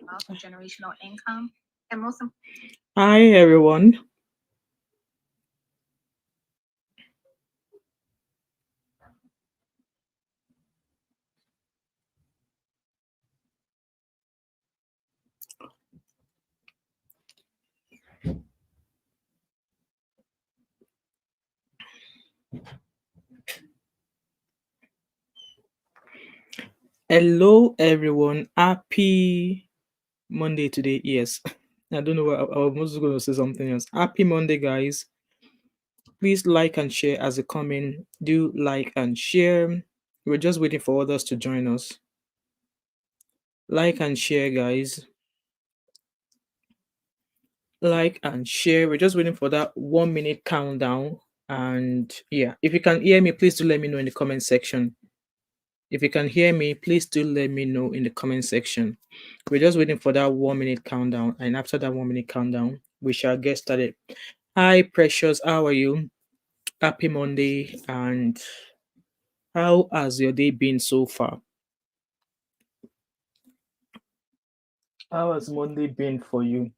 multi-generational income, and most important. Hi, everyone. Hello, everyone. Happy Monday today. Yes, I don't know what I was just going to say something else. Happy Monday, guys. Please like and share as it come in. Do like and share. We're just waiting for others to join us. Like and share, guys. Like and share. We're just waiting for that 1 minute countdown. And yeah, if you can hear me, please do let me know in the comment section. If you can hear me, please do let me know in the comment section. We're just waiting for that 1 minute countdown. And after that 1 minute countdown, we shall get started. Hi, Precious. How are you? Happy Monday. And how has your day been so far? How has Monday been for you?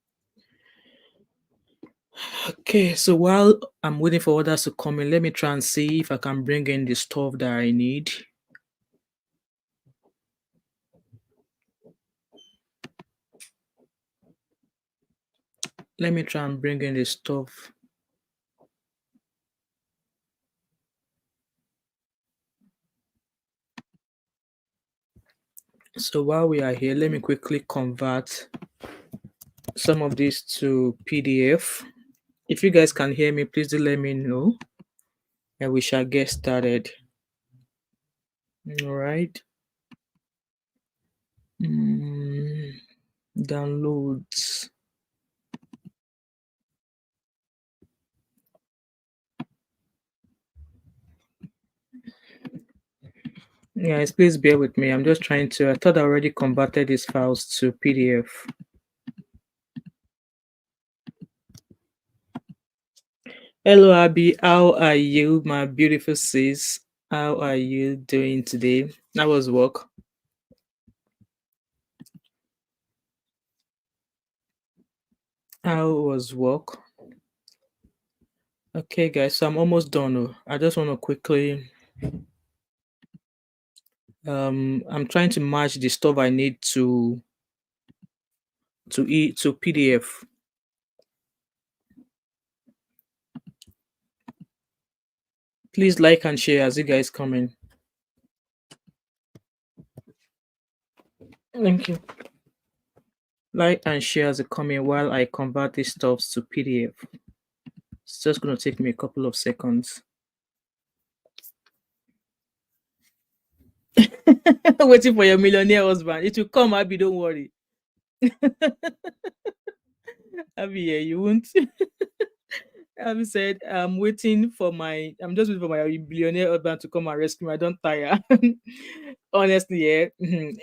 Okay, so while I'm waiting for others to come in, let me try and see if I can bring in the stuff that I need. Let me try and bring in the stuff. So while we are here, let me quickly convert some of this to PDF. If you guys can hear me, please do let me know and we shall get started. All right. Downloads. Guys, please bear with me. I'm just trying to, I thought I already converted these files to PDF. Hello, Abby. How are you, my beautiful sis? How are you doing today? How was work? How was work? Okay, guys, so I'm almost done. I just want to quickly I'm trying to match the stuff I need to PDF. Please like and share as you guys come in. Thank you. Like and share as it come in while I convert these stuffs to PDF. It's just gonna take me a couple of seconds. Waiting for your millionaire husband. It will come, Abby, don't worry. Abby, yeah, you won't. Abby said, I'm just waiting for my billionaire husband to come and rescue me. I don't tire. Honestly, yeah.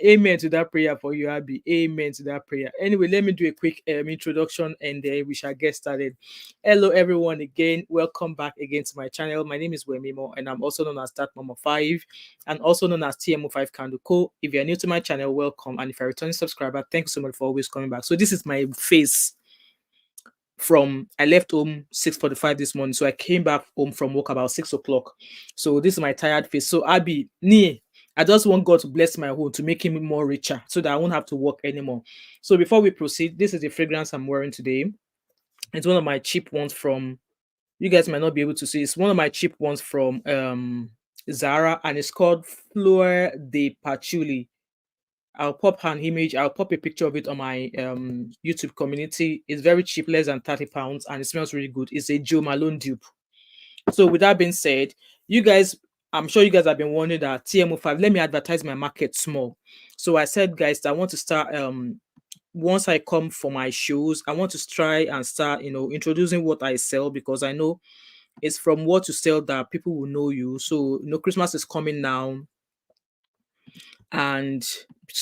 Amen to that prayer for you, Abby. Amen to that prayer. Anyway, let me do a quick introduction and then we shall get started. Hello, everyone, again. Welcome back again to my channel. My name is Wemimo, and I'm also known as Thatmumof5 and also known as TMO5 Candle Co. If you're new to my channel, welcome. And if you're a returning subscriber, thank you so much for always coming back. So, this is my face from I left home 6:45 this morning, so I came back home from work about 6 o'clock. So this is my tired face. So Abby, I just want God to bless my home to make him more richer so that I won't have to work anymore. So before we proceed, this is the fragrance I'm wearing today. It's one of my cheap ones from, you guys might not be able to see, it's one of my cheap ones from Zara, and it's called Fleur de Patchouli. I'll pop an image, I'll pop a picture of it on my YouTube community. It's very cheap, less than £30, and it smells really good. It's a Joe Malone dupe. So with that being said, you guys, I'm sure you guys have been wondering that TMO5, let me advertise my market small. So I said, guys, I want to start once I come for my shows, I want to try and start, introducing what I sell, because I know it's from what you sell that people will know you. So, Christmas is coming now, and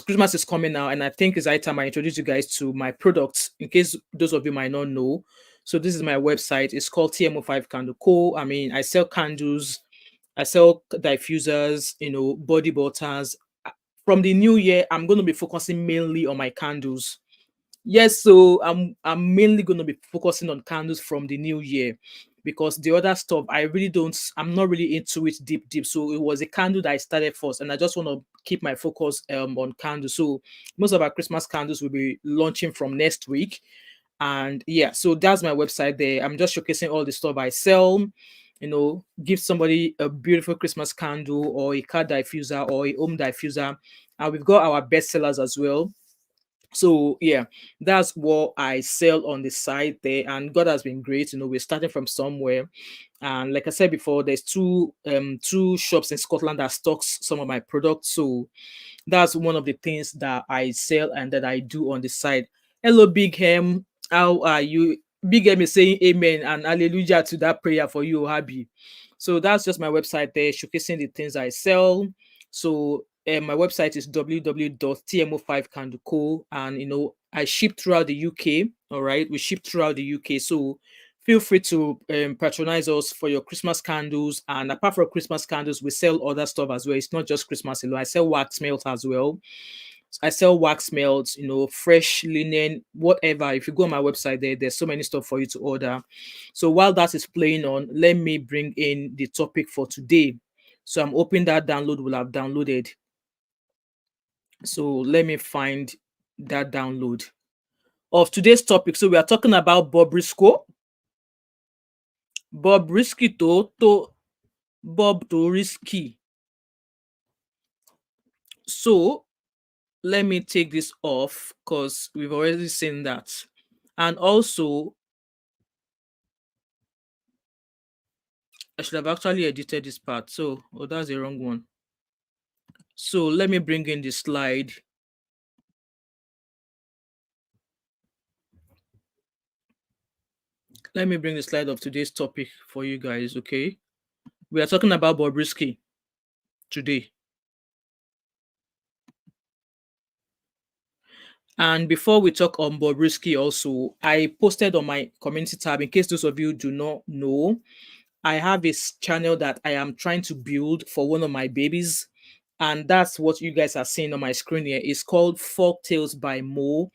Christmas is coming now, and I think it's high time I introduce you guys to my products in case those of you might not know. So this is my website. It's called TMO5 Candle Co. I mean, I sell candles, I sell diffusers, body butters. From the new year, I'm going to be focusing mainly on my candles. Yes, so I'm mainly going to be focusing on candles from the new year, because the other stuff I really don't, I'm not really into it deep. So it was a candle that I started first, and I just want to keep my focus on candles. So most of our Christmas candles will be launching from next week. And yeah, so that's my website there. I'm just showcasing all the stuff I sell. Give somebody a beautiful Christmas candle or a car diffuser or a home diffuser. And we've got our best sellers as well. So yeah, that's what I sell on the site there, and God has been great. We're starting from somewhere, and like I said before, there's two shops in Scotland that stocks some of my products. So that's one of the things that I sell and that I do on the side. Hello, Big Hem. How are you? Big Hem is saying amen and hallelujah to that prayer for you, Happy. So that's just my website there, showcasing the things I sell. So my website is www.tmo5can.co, and I ship throughout the UK. All right, we ship throughout the UK. So feel free to patronize us for your Christmas candles. And apart from Christmas candles, we sell other stuff as well. It's not just Christmas alone. I sell wax melt as well. I sell wax melts, fresh linen, whatever. If you go on my website there's so many stuff for you to order. So while that is playing on, let me bring in the topic for today. So I'm hoping that download will have downloaded. So let me find that download of today's topic. So we are talking about Bobrisky to Bob to risky. So let me take this off because we've already seen that. And also, I should have actually edited this part. So, oh, that's the wrong one. So let me bring in the slide. Let me bring the slide of today's topic for you guys, okay? We are talking about Bobrisky today. And before we talk on Bobrisky also, I posted on my community tab, in case those of you do not know, I have a channel that I am trying to build for one of my babies. And that's what you guys are seeing on my screen here. It's called Folk Tales by Mo.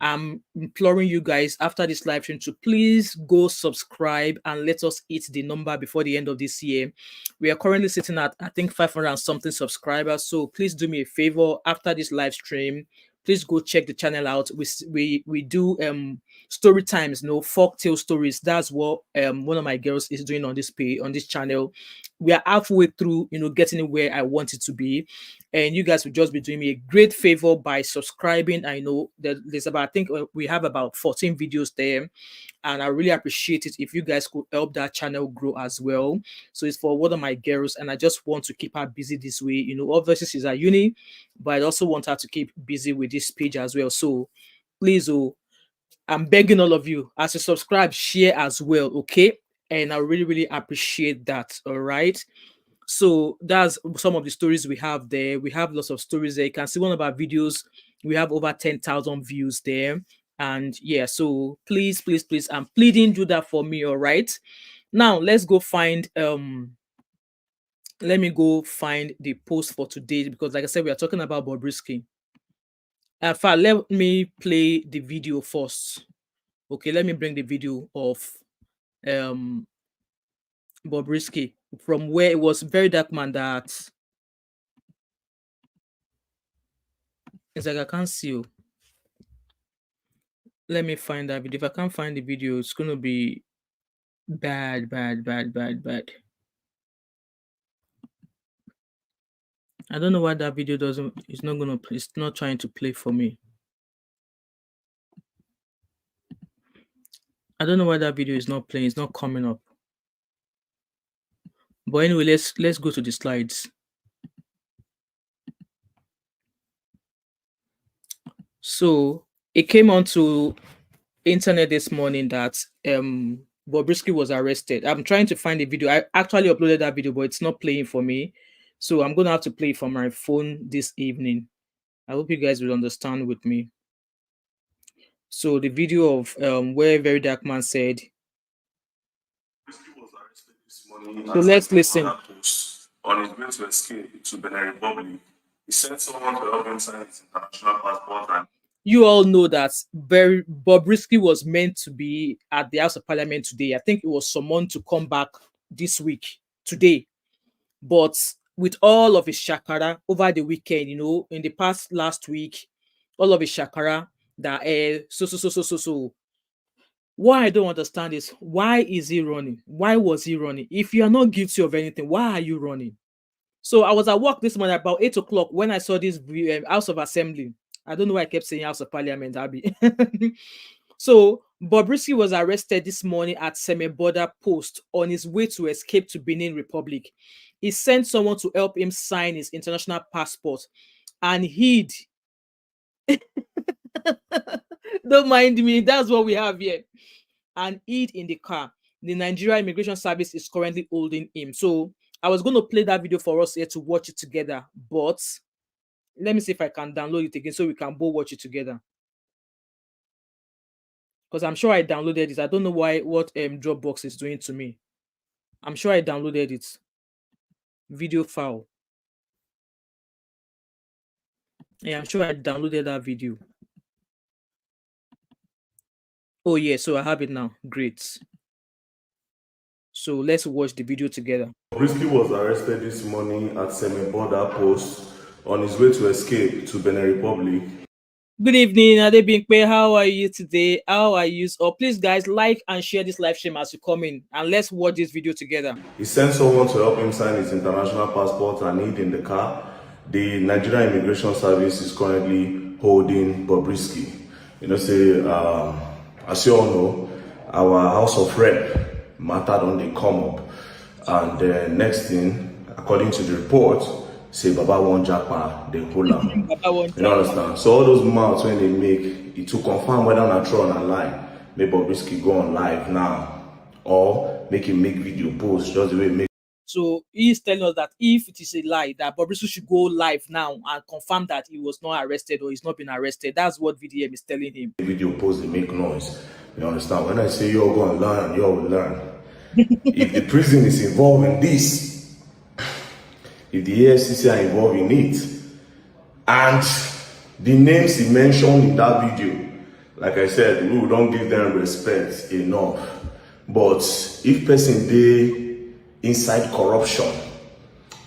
I'm imploring you guys after this live stream to please go subscribe and let us hit the number before the end of this year. We are currently sitting at, I think, 500 and something subscribers. So please do me a favor after this live stream. Please go check the channel out. We do story times, folk tale stories. That's what one of my girls is doing on this page, on this channel. We are halfway through, getting it where I want it to be. And you guys will just be doing me a great favor by subscribing. I know that there's about, I think we have about 14 videos there, and I really appreciate it if you guys could help that channel grow as well. So it's for one of my girls, and I just want to keep her busy this way. Obviously she's at uni, but I also want her to keep busy with this page as well. So please, I'm begging all of you, as you subscribe, share as well, okay? And I really appreciate that. All right. So that's some of the stories we have there. We have lots of stories there. You can see one of our videos. We have over 10,000 views there. And yeah, so please, I'm pleading, do that for me. All right. Now let's go find let me go find the post for today, because like I said, we are talking about Bobrisky. In fact, let me play the video first. Okay, let me bring the video of Bobrisky from where it was Very Dark Man that it's like I can't see you. Let me find that video. If I can't find the video, it's gonna be bad. I don't know why that video doesn't. It's not gonna. It's not trying to play for me. I don't know why that video is not playing. It's not coming up. But anyway, let's go to the slides. So it came onto internet this morning that Bobrisky was arrested. I'm trying to find the video. I actually uploaded that video, but it's not playing for me. So I'm gonna have to play it from my phone this evening. I hope you guys will understand with me. So the video of where Very Dark Man said. So let's listen. On his way to escape to Benin Republic, he sent someone to help him sign his international passport. And you all know that Bobrisky was meant to be at the House of Parliament today. I think it was summoned to come back this week, today. But with all of his shakara over the weekend, in the past last week, all of his shakara that so. What I don't understand is, why is he running? Why was he running? If you are not guilty of anything, why are you running? So I was at work this morning about 8 o'clock when I saw this House of Assembly. I don't know why I kept saying House of Parliament, Abby. So Bobrisky was arrested this morning at Seme border post on his way to escape to Benin Republic. He sent someone to help him sign his international passport and hid. Don't mind me, that's what we have here. And hid in the car. The Nigeria Immigration Service is currently holding him. So I was going to play that video for us here to watch it together, but let me see if I can download it again so we can both watch it together. Because I'm sure I downloaded it. I don't know what Dropbox is doing to me. I'm sure I downloaded it. Video file. Yeah, I'm sure I downloaded that video. Oh yeah, so I have it now. Great. So let's watch the video together. Bobrisky was arrested this morning at Seme border post on his way to escape to Benin Republic. Good evening, Adebinkpe. How are you today? How are you? Oh, please, guys, like and share this live stream as you come in, and let's watch this video together. He sent someone to help him sign his international passport and hid in the car. The Nigerian Immigration Service is currently holding Bobrisky. As you all know, our House of Rep matter on the come up, and the next thing, according to the report, say Baba won Japa, they hold him. You understand? So all those mouths when they make it to confirm whether or not true or lie, make Bobrisky go on live now, or make him make video post just the way it make. So he's telling us that if it is a lie, that Bobrisky should go live now and confirm that he was not arrested or he's not been arrested. That's what VDM is telling him. Video post, they make noise. You understand? When I say you're going to learn, you will learn. If the prison is involved in this, if the AFCC are involved in it, and the names he mentioned in that video, like I said, we don't give them respect enough. But if person they inside corruption,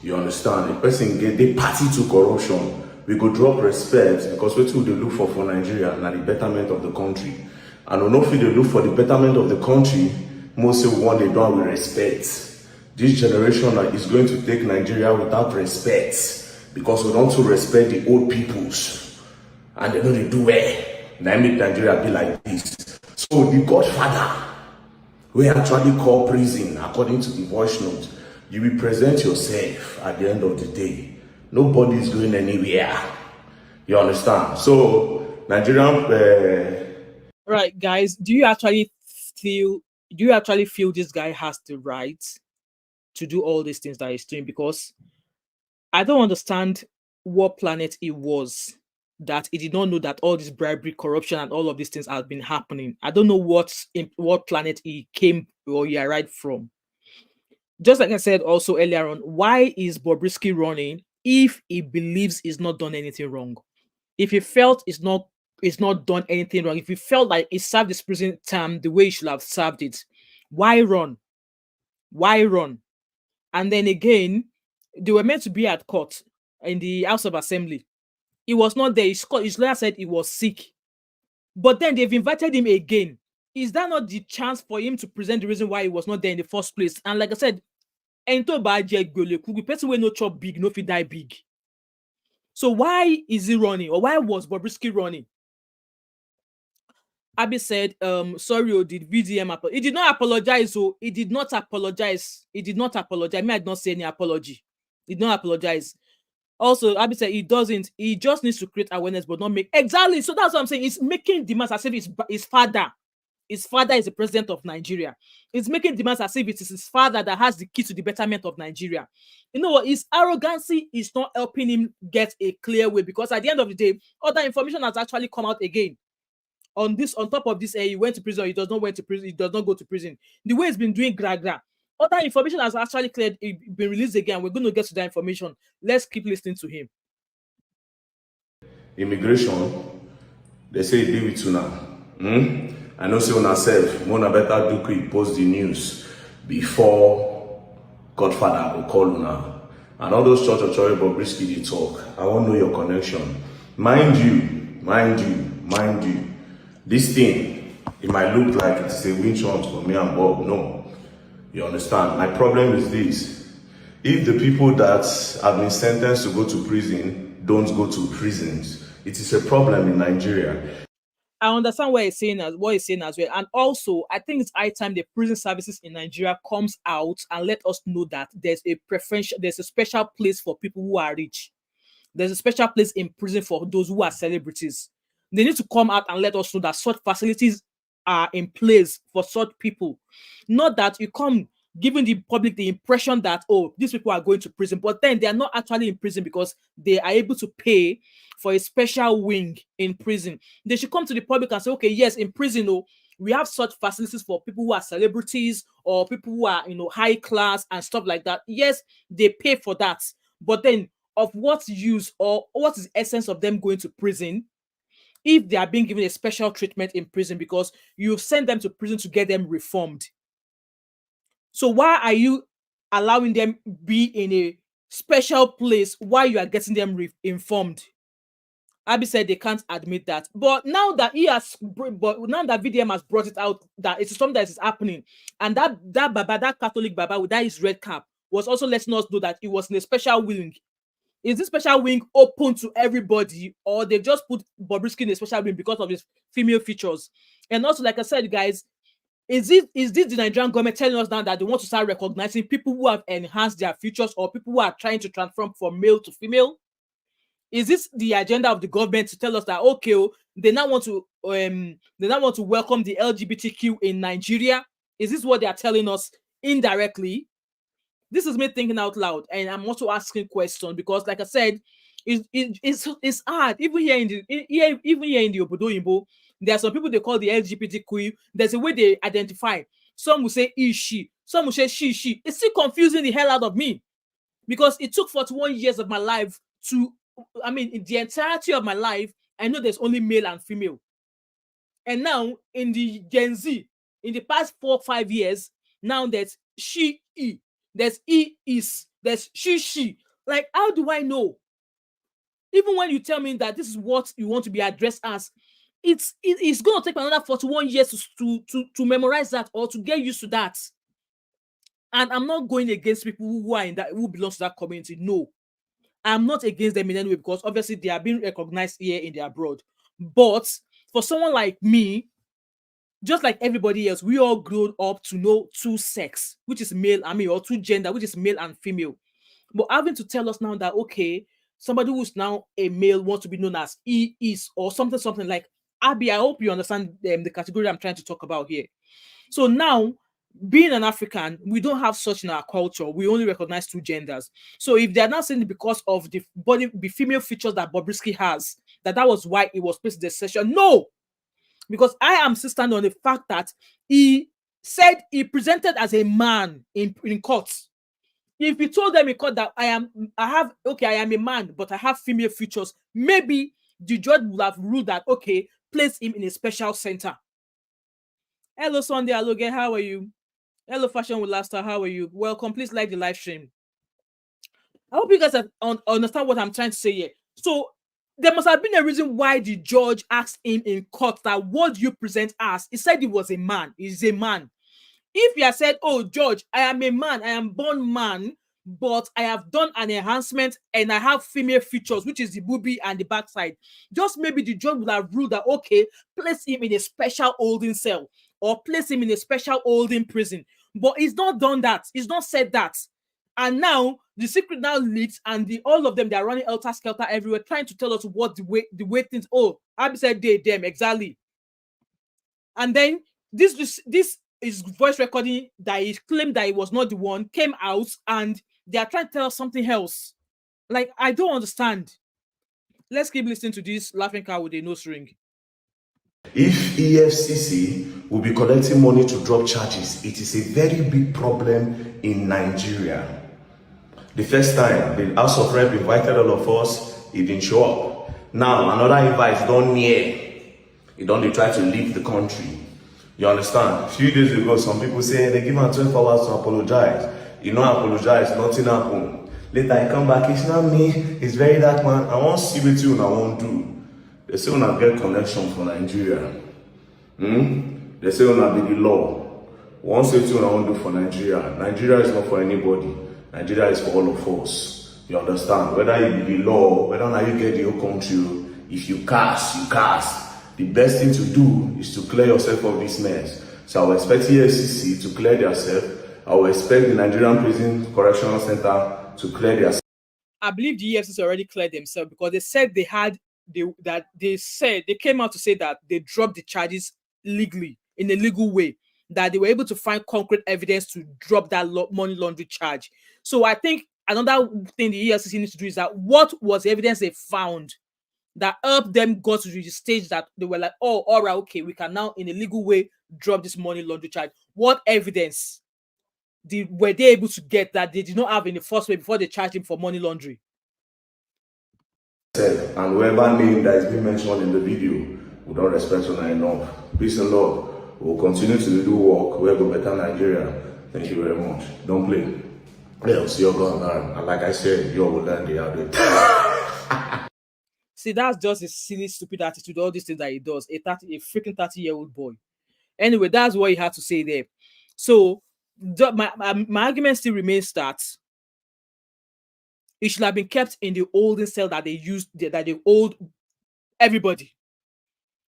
you understand, if person get they party to corruption, we go drop respect, because we too they look for Nigeria and the betterment of the country. And we know if they look for the betterment of the country, most of one they don't with respect. This generation is going to take Nigeria without respect, because we don't to respect the old peoples, and they know they do well. Now make Nigeria be like this. So the Godfather, we actually call prison, according to the voice note, you will present yourself at the end of the day. Nobody is going anywhere. You understand? So Nigerian. Right, guys, do you actually feel this guy has the right to do all these things that he's doing? Because I don't understand what planet he was that he did not know that all this bribery, corruption, and all of these things have been happening. I don't know what planet he came or he arrived from. Just like I said also earlier on, why is Bobrisky running if he believes he's not done anything wrong? If he felt he's not done anything wrong, if he felt like he served his prison term the way he should have served it, why run? Why run? And then again, they were meant to be at court in the House of Assembly. He was not there. His lawyer said he was sick. But then they've invited him again. Is that not the chance for him to present the reason why he was not there in the first place? And like I said, the person will not chop big, no fit die big. So why is he running? Or why was Bobrisky running? Abby said, sorry, did VDM apologize? He did not apologize, so he did not apologize. He did not apologize. I mean, I did not say any apology. He did not apologize. Also, Abby said he doesn't. He just needs to create awareness, but not make. Exactly. So that's what I'm saying. He's making demands as if his father. His father is the president of Nigeria. He's making demands as if it is his father that has the key to the betterment of Nigeria. You know what? His arrogancy is not helping him get a clear way, because at the end of the day, other information has actually come out again. On top of this, he went to prison. He does not went to prison. He does not go to prison. The way he's been doing gra. Other information has actually been released again. We're going to get to that information. Let's keep listening to him. Immigration, They say it be with you now. I know say on self, Mona better do quick post the news before Godfather will call una. And all those church Bobrisky they talk. I want to know your connection. Mind you. This thing, it might look like it's a witch hunt for me and Bob. No. You understand? My problem is this. If the people that have been sentenced to go to prison don't go to prisons, it is a problem in Nigeria. I understand what he's saying as well. And also, I think it's high time the prison services in Nigeria comes out and let us know that there's a special place for people who are rich. There's a special place in prison for those who are celebrities. They need to come out and let us know that such facilities are in place for such people. Not that you come giving the public the impression that, oh, these people are going to prison, but then they are not actually in prison because they are able to pay for a special wing in prison. They should come to the public and say, okay, yes, in prison, oh, we have such facilities for people who are celebrities or people who are, high class and stuff like that. Yes, they pay for that. But then of what use or what is the essence of them going to prison if they are being given a special treatment in prison because you send them to prison to get them reformed? So why are you allowing them be in a special place while you are getting them informed? Abby said they can't admit that. But now that VDM has brought it out that it is something that is happening, and that Catholic Baba with that his red cap was also letting us know that it was in a special wing. Is this special wing open to everybody, or they just put Bobrisky in a special wing because of his female features? And also, like I said, guys, is this the Nigerian government telling us now that they want to start recognizing people who have enhanced their features or people who are trying to transform from male to female? Is this the agenda of the government to tell us that, okay, they now want to welcome the LGBTQ in Nigeria? Is this what they are telling us indirectly? This is me thinking out loud, and I'm also asking questions because, like I said, it's hard. Even here in the Obodo Imbo, there are some people they call the LGBTQ. There's a way they identify. Some will say he, she. Some will say she. It's still confusing the hell out of me because it took 41 years of my life in the entirety of my life, I know there's only male and female. And now in the Gen Z, in the past 4 or 5 years, now there's she, he. There's he is, there's she. Like, how do I know? Even when you tell me that this is what you want to be addressed as, it's going to take another 41 years to memorize that or to get used to that. And I'm not going against people who are who belong to that community. No, I'm not against them in any way because obviously they are being recognized here in the abroad. But for someone like me, just like everybody else, we all grew up to know two sex, which is male, or two gender, which is male and female. But having to tell us now that, okay, somebody who's now a male wants to be known as he is or something like, Abby, I hope you understand the category I'm trying to talk about here. So now, being an African, we don't have such in our culture. We only recognize two genders. So if they're not saying because of the female features that Bobrisky has, that was why it was placed in the session, no! Because I am still standing on the fact that he said he presented as a man in court. If he told them in court that I am a man, but I have female features, maybe the judge would have ruled that, okay, place him in a special center. Hello, Sunday Aloge, how are you? Hello, Fashion with Laughter, how are you? Welcome, please like the live stream. I hope you guys understand what I'm trying to say here. So, there must have been a reason why the judge asked him in court that what do you present as? He said he was a man. He's a man. If you had said, oh, Judge, I am a man, I am born man, but I have done an enhancement and I have female features, which is the boobie and the backside, just maybe the judge would have ruled that, okay, place him in a special holding cell or place him in a special holding prison. But he's not done that. He's not said that. And now the secret now leaks, and all of them, they are running helter skelter everywhere, trying to tell us what the way things. Oh, Abby said they, them, exactly. And then this is voice recording that he claimed that he was not the one came out, and they are trying to tell us something else. Like, I don't understand. Let's keep listening to this laughing cow with a nose ring. If EFCC will be collecting money to drop charges, it is a very big problem in Nigeria. The first time, the House of Rep invited all of us, it didn't show up. Now, another invite done near. He don't they try to leave the country. You understand? A few days ago, some people say they give him 12 hours to apologize. He don't apologize, nothing happened. Later he come back, it's not me, it's very dark man. I won't see with you and I won't do. They say when I get connection for Nigeria. They say when I be the law. One say two and I won't do for Nigeria. Nigeria is not for anybody. Nigeria is for all of us. You understand? Whether you be the law, whether now you get your country, if you cast, you cast. The best thing to do is to clear yourself of this mess. So I will expect EFCC to clear themselves. I will expect the Nigerian Prison Correctional Center to clear themselves. I believe the EFCC already cleared themselves because they said they came out to say that they dropped the charges legally, in a legal way, that they were able to find concrete evidence to drop that money laundering charge. So I think another thing the EFCC needs to do is that what was the evidence they found that helped them go to the stage that they were like, oh, all right, okay, we can now in a legal way drop this money laundering charge. What evidence were they able to get that they did not have in the first place before they charged him for money laundering? And whoever name that is being mentioned in the video, we don't respect you enough. Peace and love. We'll continue to do work. We'll go better Nigeria. Thank you very much. Don't play. Yeah, see you're going on. And like I said, you will learn the other. See, that's just a silly, stupid attitude, all these things that he does. A freaking 30-year-old boy. Anyway, that's what he had to say there. So, my argument still remains that it should have been kept in the olden cell that they used, that they hold everybody.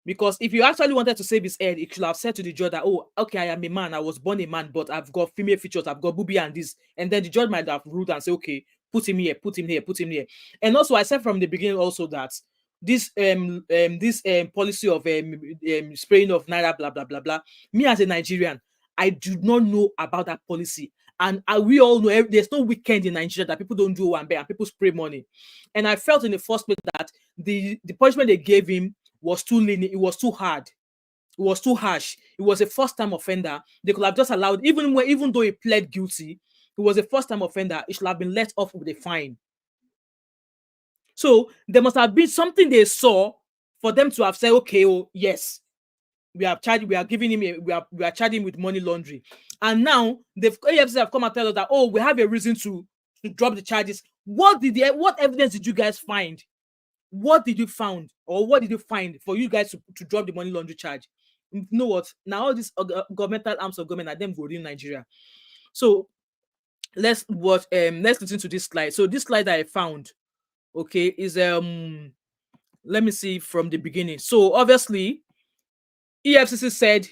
Because if you actually wanted to save his head, it should have said to the judge that, oh, okay, I am a man, I was born a man, but I've got female features, I've got booby and this. And then the judge might have ruled and say, okay, put him here, put him here, put him here. And also, I said from the beginning also that this policy of spraying of naira, blah, blah, blah, blah. Me as a Nigerian, I do not know about that policy. And we all know there's no weekend in Nigeria that people don't do one and people spray money. And I felt in the first place that the punishment they gave him was too lenient, it was too hard, it was too harsh. It was a first-time offender. They could have just allowed, even though he pled guilty, it was a first-time offender, it should have been let off with a fine. So there must have been something they saw for them to have said, okay, oh yes, we are charging him with money laundering. And now the AFC have come and tell us that, oh, we have a reason to drop the charges. What evidence did you guys find? What did you find, or what did you find for you guys to drop the money laundering charge? You know what? Now all these governmental arms of government are them voting in Nigeria. So let's listen to this slide. So this slide that I found, okay, is let me see from the beginning. So obviously, EFCC said,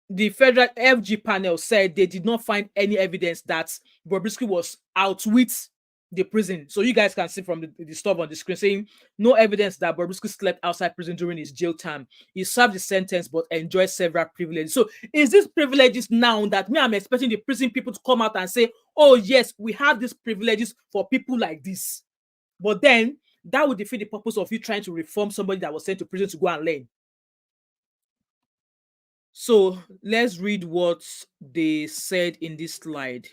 the federal FG panel said they did not find any evidence that Bobrisky was out with the prison. So you guys can see from the stuff on the screen saying no evidence that Bobrisky slept outside prison during his jail time. He served his sentence but enjoyed several privileges. So is this privileges now that I'm expecting the prison people to come out and say, oh yes, we have these privileges for people like this? But then that would defeat the purpose of you trying to reform somebody that was sent to prison to go and learn. So let's read what they said in this slide.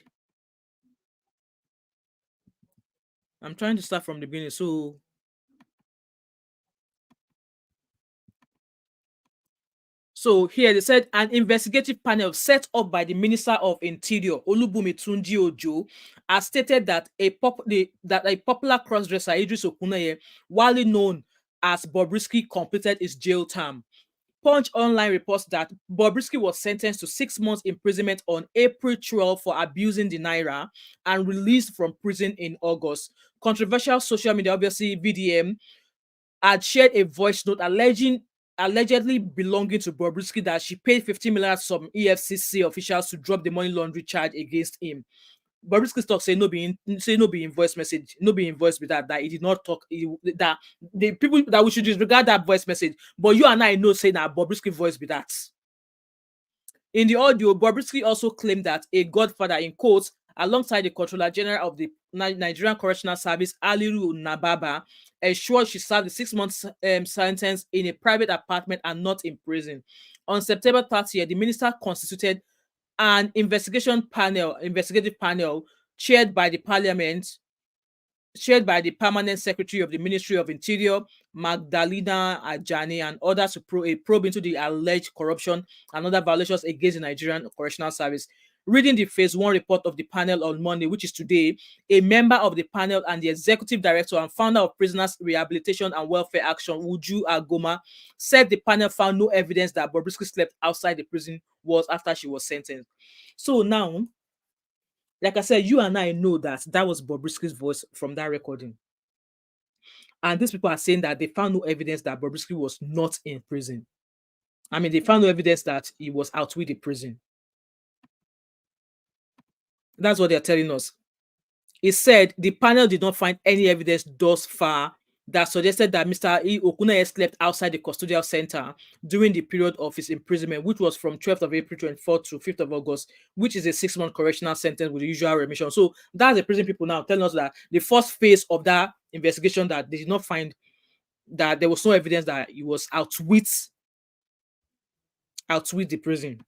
I'm trying to start from the beginning. So here they said an investigative panel set up by the Minister of Interior, Olubunmi Tunji Ojo, has stated that a popular crossdresser, Idris Okuneye, widely known as Bobrisky, completed his jail term. Punch Online reports that Bobrisky was sentenced to 6 months imprisonment on April 12 for abusing the naira and released from prison in August. Controversial social media, obviously VDM, had shared a voice note allegedly belonging to Bobrisky that she paid 50 million to some EFCC officials to drop the money laundering charge against him. Bobrisky talk say no be invoice message, no be invoice with that he did not talk, that the people that we should disregard that voice message. But you and I know say that Bobrisky voice be that. In the audio, Bobrisky also claimed that a godfather, in quotes, alongside the Controller General of the Nigerian Correctional Service, Aliru Nababa, ensured she served the 6 months sentence in a private apartment and not in prison. On September 30th, the minister constituted an investigative panel chaired by the parliament shared by the permanent secretary of the Ministry of Interior, Magdalena Ajani, and others to a probe into the alleged corruption and other violations against the Nigerian Correctional Service. Reading the phase 1 report of the panel on Monday, which is today, a member of the panel and the executive director and founder of Prisoners Rehabilitation and Welfare Action, Uju Agoma, said the panel found no evidence that Bobrisky slept outside the prison walls after she was sentenced. So now, like I said, you and I know that that was Bobrisky's voice from that recording. And these people are saying that they found no evidence that Bobrisky was not in prison. I mean, they found no evidence that he was out with the prison. That's what they're telling us. It said the panel did not find any evidence thus far that suggested that Mr. Okunaye slept outside the custodial center during the period of his imprisonment, which was from 12th of April 24 to 5th of August, which is a 6-month correctional sentence with the usual remission. So that's the prison people now telling us that the first phase of that investigation, that they did not find that there was no evidence that he was out with the prison.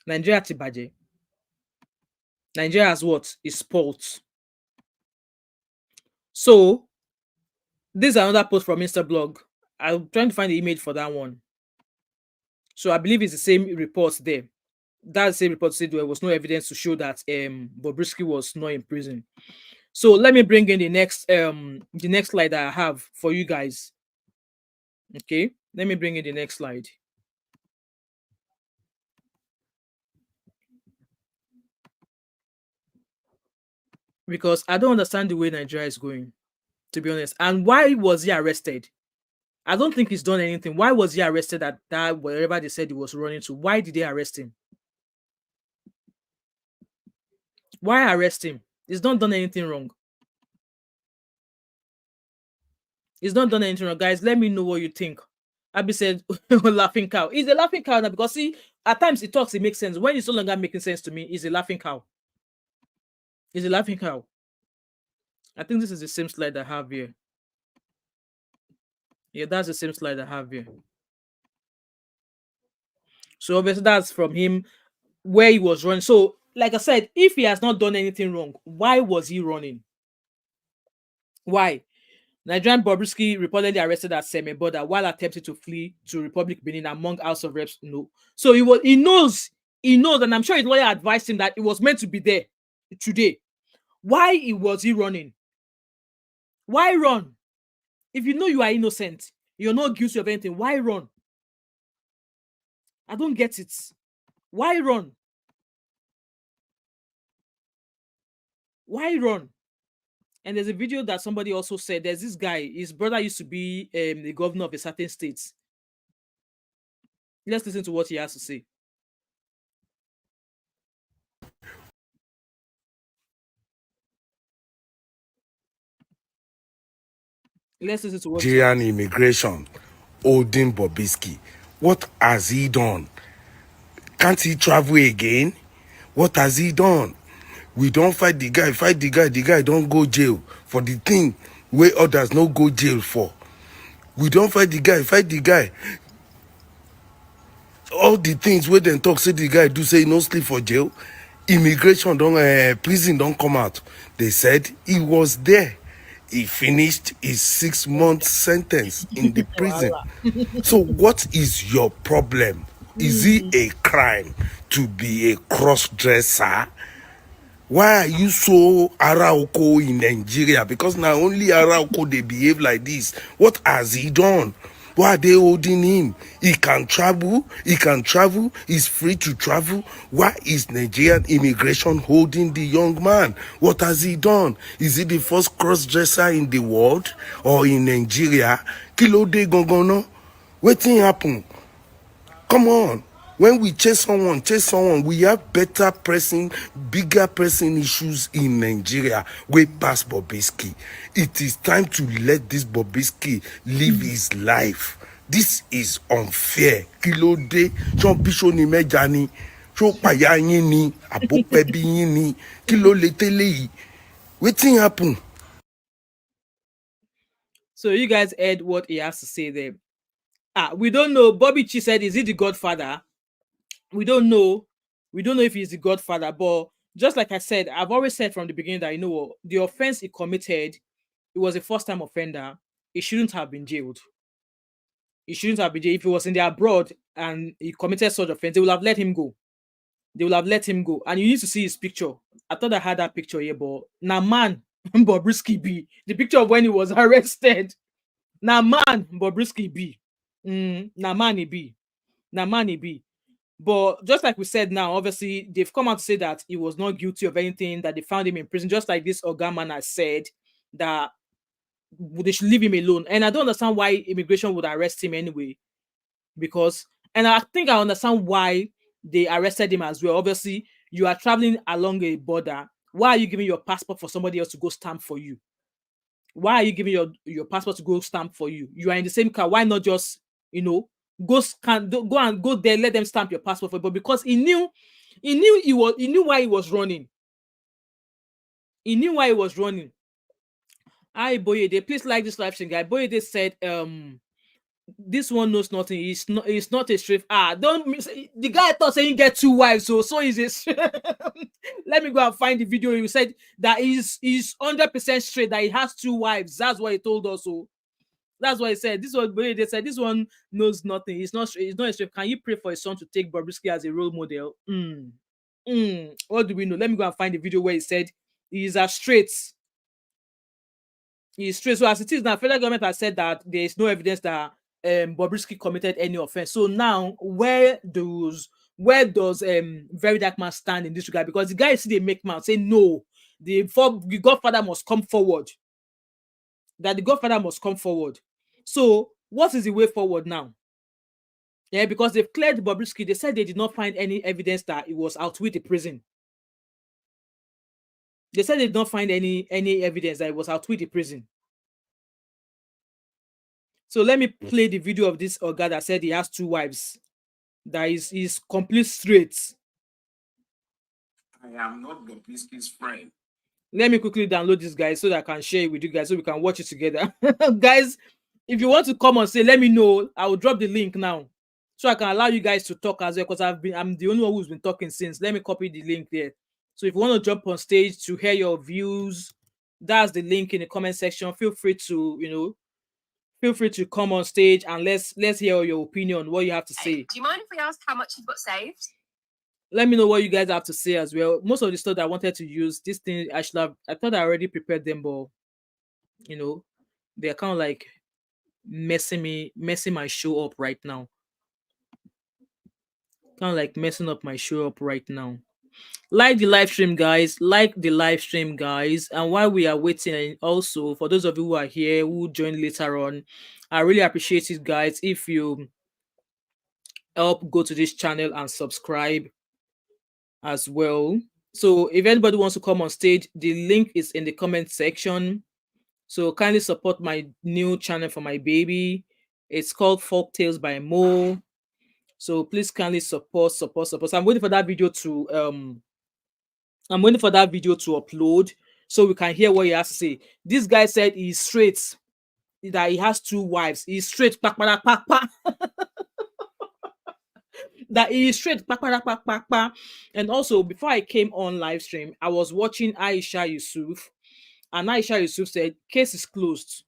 Nigeria Tibaje. Nigeria has what? Is spoiled. So this is another post from Instablog. I'm trying to find the image for that one. So I believe it's the same report there. That same report said there was no evidence to show that Bobrisky was not in prison. So let me bring in the next slide that I have for you guys. Okay, let me bring in the next slide. Because I don't understand the way Nigeria is going, to be honest. And why was he arrested? I don't think he's done anything. Why was he arrested at that wherever they said he was running to? Why did they arrest him? Why arrest him? He's not done anything wrong. He's not done anything wrong. Guys, let me know what you think. Abby said, laughing cow. He's a laughing cow now because, see, at times he talks, it makes sense. When it's no longer making sense to me, he's a laughing cow. He's a laughing cow. I think this is the same slide I have here. Yeah, that's the same slide I have here. So obviously that's from him where he was running. So, like I said, if he has not done anything wrong, why was he running? Why? Nigerian Bobrisky reportedly arrested at Seme border while attempting to flee to Republic Benin among House of Reps. No. So he knows, and I'm sure his lawyer advised him that it was meant to be there today. Why was he running? Why run? If you know you are innocent, you're not guilty of anything, why run? I don't get it. Why run? Why run? And there's a video that somebody also said, there's this guy, his brother used to be the governor of a certain state. Let's listen to what he has to say. Let's listen to what Nigerian immigration holding Bobrisky. What has he done? Can't he travel again? What has he done? We don't fight the guy, the guy don't go jail for the thing where others no go jail for. We don't fight the guy. All the things where they talk, say the guy do say no sleep for jail. Immigration prison don't come out. They said he was there. He finished his 6-month sentence in the prison. So what is your problem? Is it a crime to be a cross-dresser? Why are you so Arauco in Nigeria? Because now only Arauco they behave like this. What has he done? Why are they holding him? He can travel. He's free to travel. Why is Nigerian immigration holding the young man? What has he done? Is he the first cross-dresser in the world or in Nigeria? Kilo de gongono. Wetin happen? Come on. When we chase someone, we have bigger pressing issues in Nigeria way past Bobrisky. It is time to let this Bobrisky live his life. This is unfair. Kilo de chompisho ni mejani. Chopaya ni abopebi ni. Kilo letele. Wetin happen? So you guys heard what he has to say there. We don't know. Bobby Chi said, is he the godfather? We don't know. We don't know if he's the godfather, but just like I said, I've always said from the beginning that, you know what, the offense he committed, it was a first-time offender. He shouldn't have been jailed. He shouldn't have been jailed. If he was in the abroad and he committed such offense, they will have let him go. They will have let him go. And you need to see his picture. I thought I had that picture here, but now man, Bobrisky B. The picture of when he was arrested. Now man, Bobrisky B. Now man he be. Now man he be. But just like we said now, obviously, they've come out to say that he was not guilty of anything, that they found him in prison, just like this Oga man has said that they should leave him alone. And I don't understand why immigration would arrest him anyway. Because, and I think I understand why they arrested him as well. Obviously, you are traveling along a border. Why are you giving your passport for somebody else to go stamp for you? Why are you giving your passport to go stamp for you? You are in the same car. Why not just, go there, let them stamp your passport for you? But because he knew why he was running. He knew why he was running. Hi Boyede, please like this live stream, guy. Boyede said, this one knows nothing. It's not a straight. Don't miss. The guy thought saying get 2 wives, so is it? Let me go and find the video. He said that he's 100% straight, that he has 2 wives. That's what he told us. So that's what he said. This was they said this one knows nothing. It's not a straight. Can you pray for his son to take Bobrisky as a role model? What do we know? Let me go and find the video where he said he's a straight. He's straight. So as it is now, federal government has said that there is no evidence that Bobrisky committed any offense. So now, where does Very Dark Man stand in this regard? Because the guy see they make mouth say no, the Godfather must come forward. That the Godfather must come forward. So what is the way forward now? Yeah, because they've cleared Bobrisky. They said they did not find any evidence that he was out with the prison. They said they did not find any evidence that he was out with the prison. So let me play the video of this guy that said he has 2 wives. That is complete straight. I am not Bobrisky's friend. Let me quickly download this guy so that I can share it with you guys so we can watch it together. Guys, if you want to come and say, let me know. I will drop the link now so I can allow you guys to talk as well, because I'm the only one who's been talking since. Let me copy the link there. So if you want to jump on stage to hear your views, that's the link in the comment section. Feel free to, feel free to come on stage and let's hear your opinion, what you have to say. Do you mind if we ask how much you've got saved? Let me know what you guys have to say as well. Most of the stuff that I wanted to use, this thing I thought I already prepared them, but they're kind of like messing my show up right now. Kind of like messing up my show up right now. Like the live stream, guys. And while we are waiting, and also for those of you who are here who join later on, I really appreciate it, guys, if you help go to this channel and subscribe as well. So if anybody wants to come on stage, the link is in the comment section. So kindly support my new channel for my baby. It's called Folk Tales by Mo. So please kindly support. So I'm waiting for that video to upload so we can hear what he has to say. This guy said he's straight, that he has 2 wives. He's straight. That he is straight. And also, before I came on live stream, I was watching Aisha Yusuf, and Aisha Yusuf said, case is closed.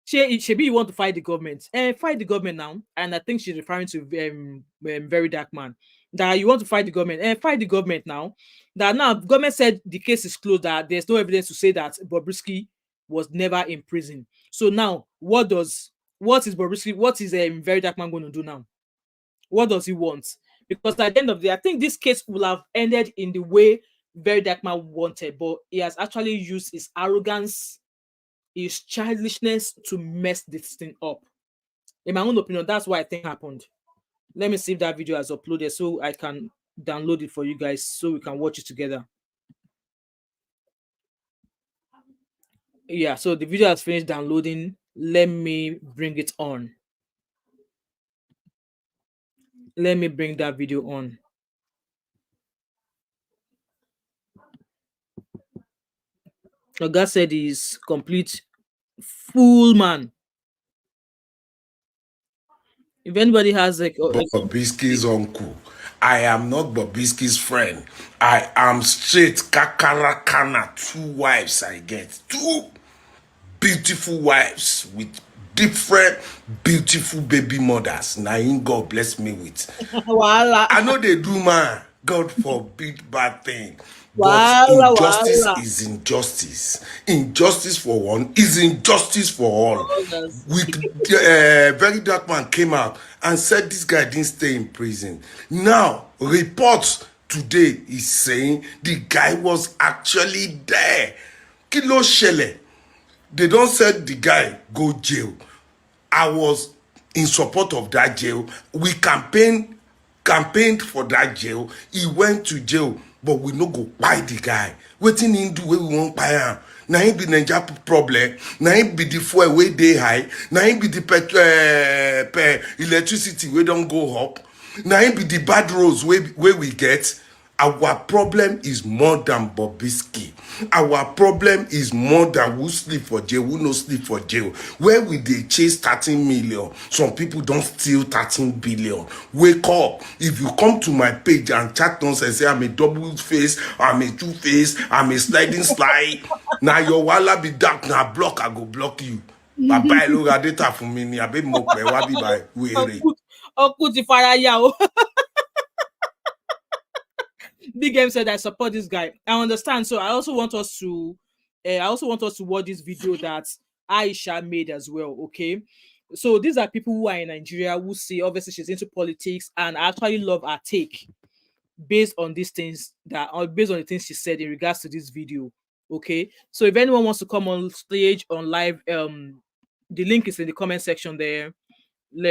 Shebi, you want to fight the government? Fight the government now. And I think she's referring to Very Dark Man. That you want to fight the government? Fight the government now. That now government said the case is closed, that there's no evidence to say that Bobrisky was never in prison. So now, what is Very Dark Man going to do now? What does he want? Because at the end of the day, I think this case will have ended in the way Very Dark Man wanted, but he has actually used his arrogance, his childishness to mess this thing up. In my own opinion, that's what I think happened. Let me see if that video has uploaded so I can download it for you guys so we can watch it together. Yeah, so the video has finished downloading. Let me bring it on. Let me bring that video on. God said he's complete fool man. If anybody has like Bobrisky's uncle, I am not Bobrisky's friend. I am straight Kakarakana. 2 wives I get. 2 beautiful wives with different beautiful baby mothers. Now God bless me with. Wala. I know they do, man. God forbid bad thing. But Wala, injustice wala. is injustice. Injustice for one is injustice for all. Others. Very Dark Man came out and said this guy didn't stay in prison. Now, reports today is saying the guy was actually there. Kilo Shele. They don't said the guy go jail. I was in support of that jail. We campaigned for that jail. He went to jail, but we no go buy the guy. Wetin him do wey we wan buy am? Na him be Naija problem. Na him be the fuel wey dey high. Na him be the electricity wey don go up. Na him be the bad roads wey we get. Our problem is more than Bobrisky. Our problem is more than who sleep for jail, who no sleep for jail. Where we dey chase 13 million, some people don't steal 13 billion. Wake up. If you come to my page and chat nonsense, say I'm a double face, I'm a two face, I'm a sliding slide. Now your wala be dark, now block, I go block you. Baba look at data for me, ni abe mo pe wa bi by were. Uncle Tifaraya. Big M said I support this guy. I understand. So I also want us to watch this video that Aisha made as well. Okay. So these are people who are in Nigeria who say obviously she's into politics and I actually love her take based on these things based on the things she said in regards to this video. Okay. So if anyone wants to come on stage on live, the link is in the comment section there.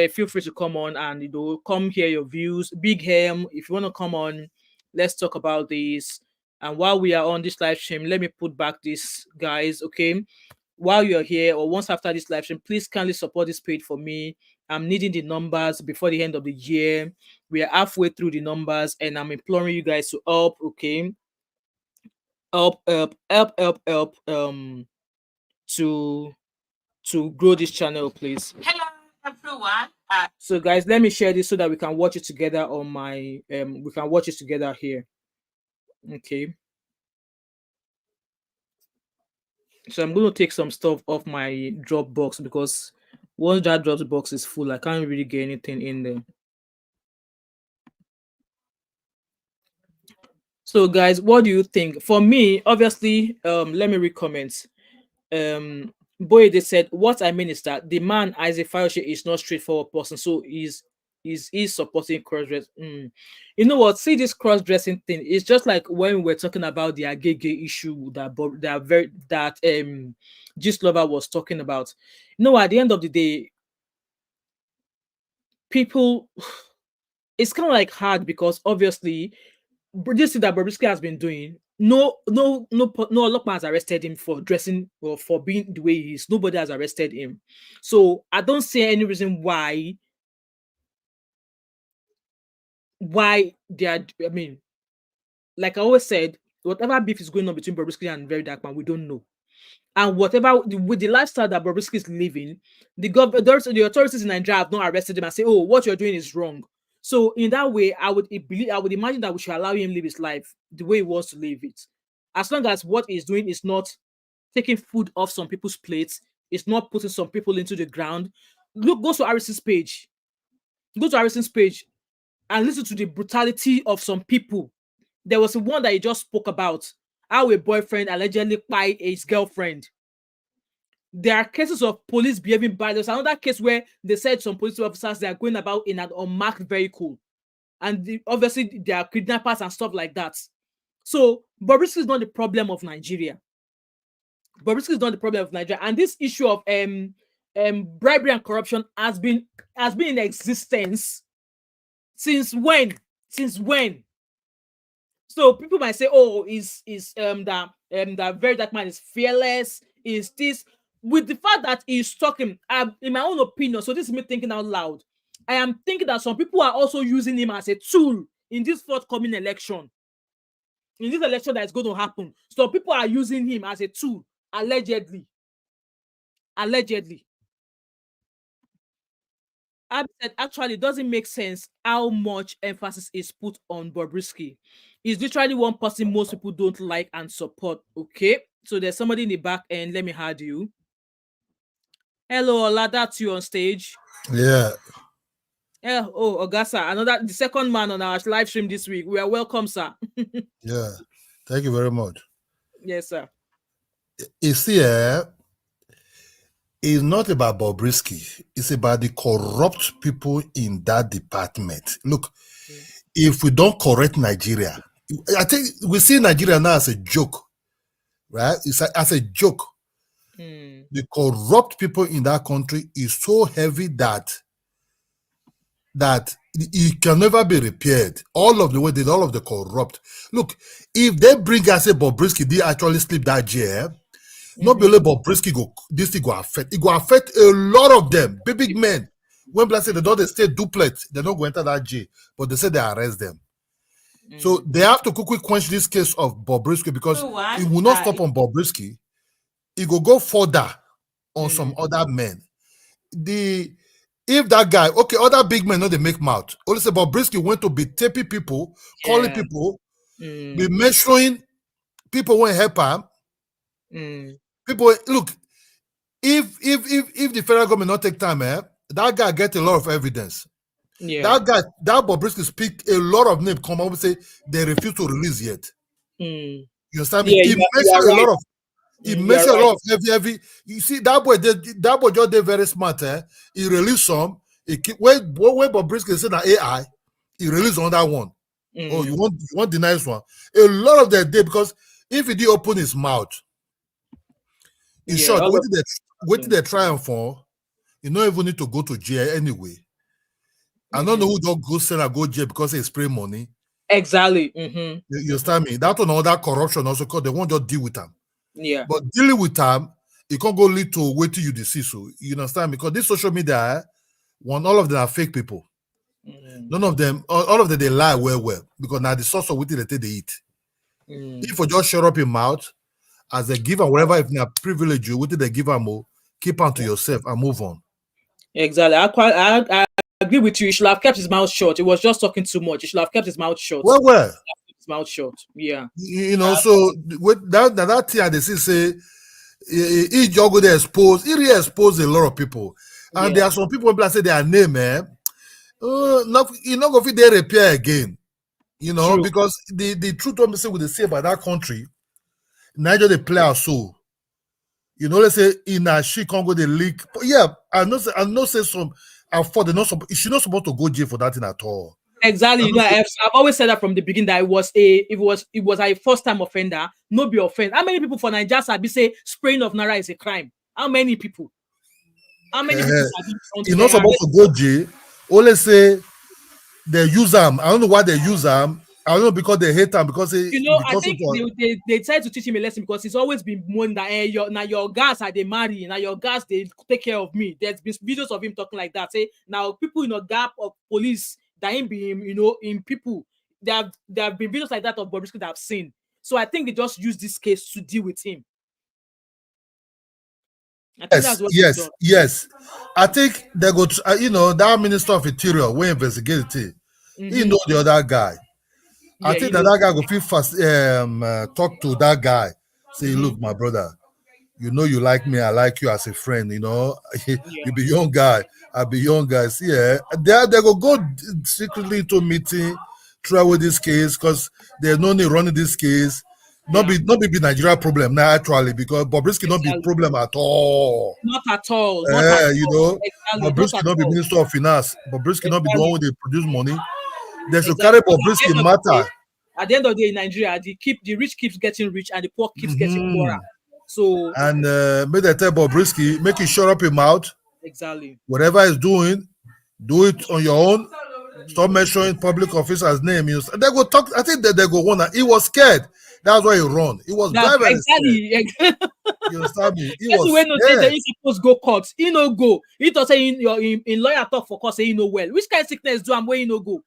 Feel free to come on and come hear your views. Big Ham, if you want to come on, let's talk about this. And while we are on this live stream, let me put back this, guys. Okay, while you're here or once after this live stream, please kindly support this page for me. I'm needing the numbers before the end of the year. We are halfway through the numbers and I'm imploring you guys to help. Okay, help to grow this channel, please. Hello, everyone. So guys, let me share this so that we can watch it together on my we can watch it together here. Okay. So I'm going to take some stuff off my Dropbox because once that Dropbox is full, I can't really get anything in there. So guys, what do you think? For me, obviously, let me read comments. Boy, they said what I mean is that the man Isaac Fayoshe is not straightforward person, so he's supporting cross-dress. You know what? See this cross-dressing thing. It's just like when we're talking about the agege issue that Gist Lover was talking about. You know, at the end of the day, people, it's kind of like hard because obviously this thing that Bobrisky has been doing. No Lokman has arrested him for dressing or for being the way he is. Nobody has arrested him. So I don't see any reason why they are, I mean, like I always said, whatever beef is going on between Bobrisky and Very Dark Man, we don't know. And whatever with the lifestyle that Bobrisky is living, the authorities in Nigeria have not arrested him and say, oh, what you're doing is wrong. So in that way, I would imagine that we should allow him live his life the way he wants to live it. As long as what he's doing is not taking food off some people's plates, it's not putting some people into the ground. Look, go to Harrison's page. Go to Harrison's page and listen to the brutality of some people. There was one that he just spoke about, how a boyfriend allegedly fired his girlfriend. There are cases of police behaving badly. There's another case where they said some police officers they are going about in an unmarked vehicle, and obviously there are kidnappers and stuff like that. So Bobrisky is not the problem of Nigeria. Bobrisky is not the problem of Nigeria, and this issue of bribery and corruption has been in existence since when? Since when? So people might say, "Oh, that Very Dark Man is fearless." Is this with the fact that he's talking? In my own opinion, so this is me thinking out loud. I am thinking that some people are also using him as a tool in this forthcoming election. In this election that is going to happen, so people are using him as a tool, allegedly. Abby said, actually, it doesn't make sense how much emphasis is put on Bobrisky. He's literally one person most people don't like and support. Okay, so there's somebody in the back end. Let me add you. Hello, Ola, that's you on stage. Yeah. Yeah. Oh, Ogasa, the second man on our live stream this week. We are welcome, sir. Yeah. Thank you very much. Yes, sir. You see, it's not about Bobrisky. It's about the corrupt people in that department. Look, if we don't correct Nigeria, I think we see Nigeria now as a joke, right? It's as a joke. The corrupt people in that country is so heavy that it can never be repaired. All of the way all of the corrupt. Look, if they bring us a Bobrisky, they actually sleep that jail. Not only Bobrisky this thing go affect. It go affect a lot of them, big men. When people say they don't stay duplex, they're not going to enter that jail, but they say they arrest them. So they have to quickly quench this case of Bobrisky because it will not stop on Bobrisky. It will go further on some other men. If that guy, okay, other big men know they make mouth. Only say Bobrisky went to be taping people, calling people, be measuring people won't help him. People look, if the federal government not take time, that guy get a lot of evidence. Yeah. That Bobrisky speak a lot of names come up and say they refuse to release yet. You understand me? Yeah, He mentioned a lot of a lot of heavy. You see that boy just did very smart. He released some. When Bobrisky said that AI, he released on that one. Oh, you want the nice one? A lot of them did because if he did open his mouth, in short, what did they try for? You don't even need to go to jail anyway. I don't know who don't go send and go jail because they spray money. Exactly. You understand me? That one, all that corruption also because they won't just deal with them. Yeah. But dealing with them, it can't go lead to wait till you deceive. So you understand? Because this social media, all of them are fake people. None of them, all of them, they lie well. Because now the source of what they take they eat. If you just shut up your mouth, as a giver, whatever if they privilege you, what did they give them more? Keep on to yourself and move on. Exactly. I agree with you. He should have kept his mouth shut. He was just talking too much. He should have kept his mouth shut. Well. His mouth shut. Yeah. You know, so with that thing they say he just go there expose. He really exposed a lot of people. And there are some people when say their name, you're not gonna fit there repair again. You know, true. Because the truth what we say with the say about that country, Niger they play our soul. You know, let's say in a she Congo they leak. But yeah, I know say some I thought they're not she's not supposed to go jail for that thing at all. Exactly. You know, I've always said that from the beginning that it was a first time offender, no be offense. How many people for Nigeria be say spraying of Naira is a crime? How many people? How many people? You're not supposed to go jail. Only say they use them. I don't know why they use them. I don't know because they hate them because I think they tried to teach him a lesson because it's always been known that your guys are they marry, now your guys they take care of me. There's been videos of him talking like that. Say now people in a gap of police that him be him, in people. There have been videos like that of Bobrisky that I've seen. So I think they just use this case to deal with him. I think that's what yes. I think they go to, that Minister of Interior will investigate it. He know the other guy. I think that guy go feel fast talk to that guy. Say, look, my brother, you know you like me, I like you as a friend, you be young guy, I be young guy. See, they go secretly to meeting, try with this case, because there's no need running this case. Not be Nigeria problem now actually, because Bobrisky not be problem at all. Not at all. Bobrisky not be Minister of Finance. Bobrisky not be the one where they produce money. They should carry Bobrisky matter. At the end of the day, in Nigeria, the rich keeps getting rich and the poor keeps getting poorer. So make they tell Bobrisky, make you shut up your mouth. Exactly. Whatever he's doing, do it on your own. Stop mentioning public officers' name. They go talk. I think that they go one. He was scared. That's why he run. He was very scared. You understand me? He was scared. He supposed go court. He no go. He thought say in lawyer talk for court say he no well. Which kind of sickness do am where he no go?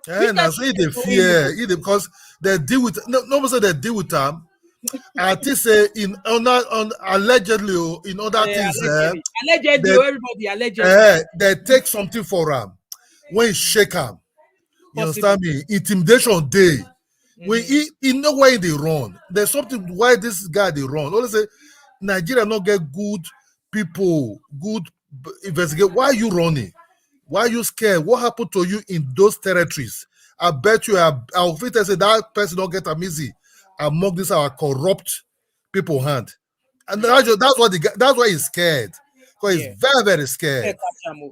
Yeah, now so they fear because they deal with nobody say they deal with them. I think say in allegedly in other things, allegedly, they, everybody allegedly. they take something for him when he shake him. You understand me? Intimidation day. When he know why they run. There's something why this guy they run. Always say Nigeria not get good people, good investigate. Why are you running? Why are you scared? What happened to you in those territories? I bet you I'll fit say that person don't get easy among this our corrupt people hand. And that's why he's scared. Because he's very, very scared.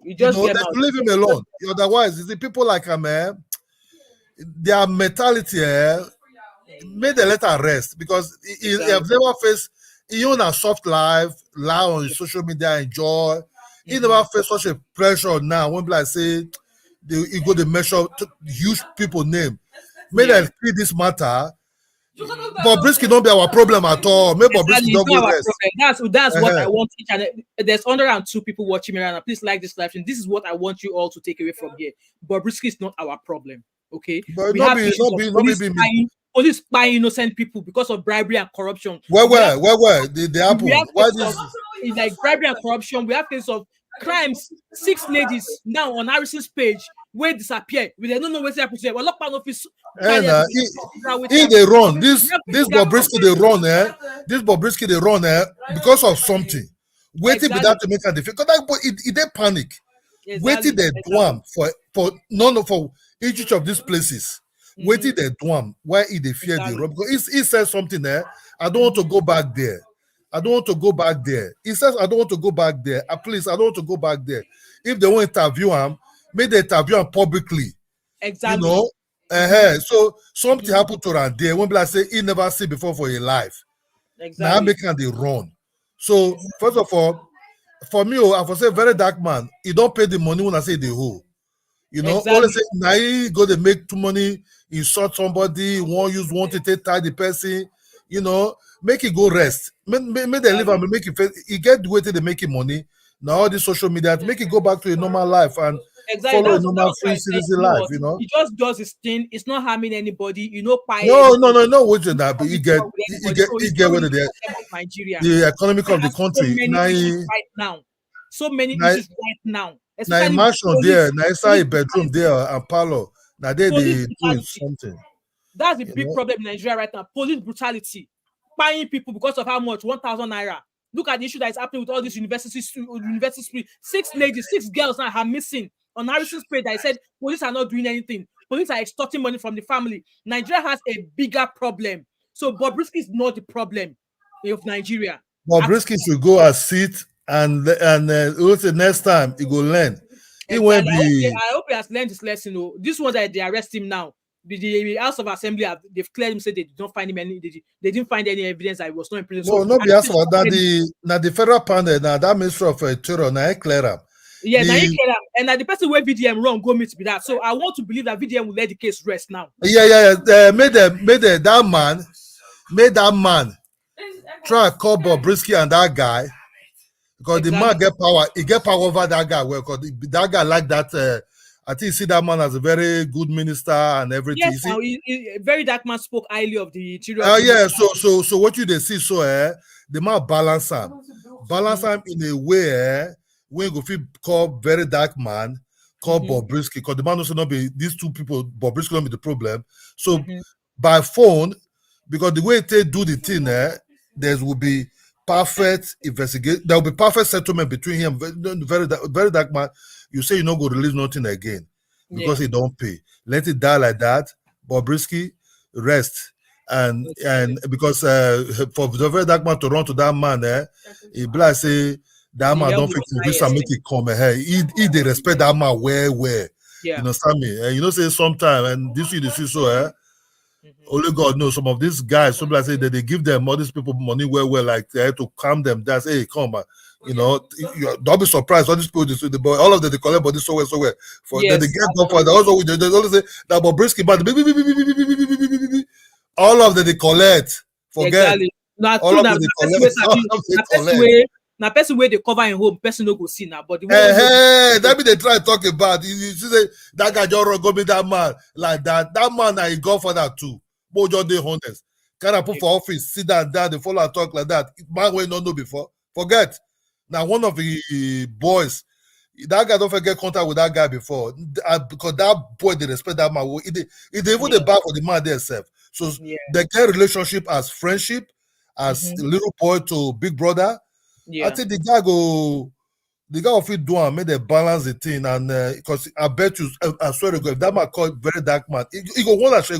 You just they should leave him alone. Otherwise, you see, people like him, their mentality made the letter rest because he have never faced he own a soft life, lie on social media, enjoy. He never faced such a pressure now. When people say he go to measure huge people name. May them treat this matter. Bobrisky don't be our problem at all. Maybe Bobrisky don't go rest. That's what I want. There's 102 people watching me right now. Please like this live stream. This is what I want you all to take away from here. Bobrisky is not our problem. Okay, but we have police spying innocent people because of bribery and corruption. Where they happen? Why this? Like bribery and corruption. We have cases of crimes. 6 ladies now on Harrison's page where disappear. We don't know what's happening. Well, lockdown office. If they run this Bobrisky they run this Bobrisky they run because of something. Waiting for that to make a difference. Because it they panic. Waiting they do for each of these places. Waiting they do why they fear the rob. Because he says something there. I don't want to go back there. I don't want to go back there. He says, I don't want to go back there. Please, I don't want to go back there. If they want to interview him, make they interview him publicly. Exactly. You know? So something happened to him there. When people say he never see before for his life. Exactly. Now making they run. So first of all, for me, I would say very dark man. He don't pay the money when I say the whole. You know, always say now he go to make too money, insult somebody, want to tie the person, you know, make it go rest. Make them live and make it he get the way they make it money. Now all this social media make it go back to a normal life and follow a normal free citizen life, you know. He just does his thing, it's not harming anybody, you know. No, which is that, but he get whether Nigeria, the economic of the country so many issues right now. Now a mansion there, now inside a bedroom there and parlor. Now they doing something. That's the big problem in Nigeria right now. Police brutality, buying people because of how much 1,000 naira. Look at the issue that is happening with all these university 6 ladies, 6 girls now are missing. On Harrison's page, I said police are not doing anything. Police are extorting money from the family. Nigeria has a bigger problem. So Bobrisky is not the problem of Nigeria. Bobrisky should go and sit and also next time he go learn. He won't be. I hope he has learned his lesson. This one that they arrest him now. The House of Assembly they've cleared him, said they did not find him any. They didn't find any evidence that he was not in prison. No, not be House of the federal panel now that Minister of Terror now clear him. Yeah, now he clear him, and the person where VDM wrong go meet to be that. So I want to believe that VDM will let the case rest now. Yeah. Made that man try to call Bobrisky and that guy. Because the man get power, he get power over that guy. Well, because that guy like that. I think you see that man as a very good minister and everything. Yes, very dark man spoke highly of the interior. Yeah. So what you they see the man balance him in a way when go feel call very dark man, call Bobrisky, because the man also not be these two people. Bobrisky not be the problem. So by phone, because the way they do the thing, there will be perfect investigation. There will be perfect settlement between him. Very dark man. You say you not go release nothing again because he don't pay. Let it die like that. Bobrisky rest and because for the very dark man to run to that man, he be like say that man don't think this and make it come here. He they respect that man where. You understand me? And you know say sometime and this you see so only God knows some of these guys. Some like say that they give them all these people money well like they have to calm them down. Say, hey, come on. You know, don't be surprised. All these people, all of them, they collect body so well. For they get up for also they always say that Bobrisky, but all of them they collect. Forget. Exactly. All of them they collect. Now, person where they cover in home, person no go see now. But that mean they try to talk about. You see that guy just go me that man like that. That man, I go for that too. Both just they honest. Kind of put for office, sit down, they follow and talk like that. Man will not know before. Forget. Now, one of the boys, that guy don't forget contact with that guy before. Because that boy, they respect that man. They even the back for the man themselves. So they get relationship as friendship, as little boy to big brother. I think the guy will fit do and make them balance the thing, and because I bet you, I swear to God, if that man called very dark man, he go one and say,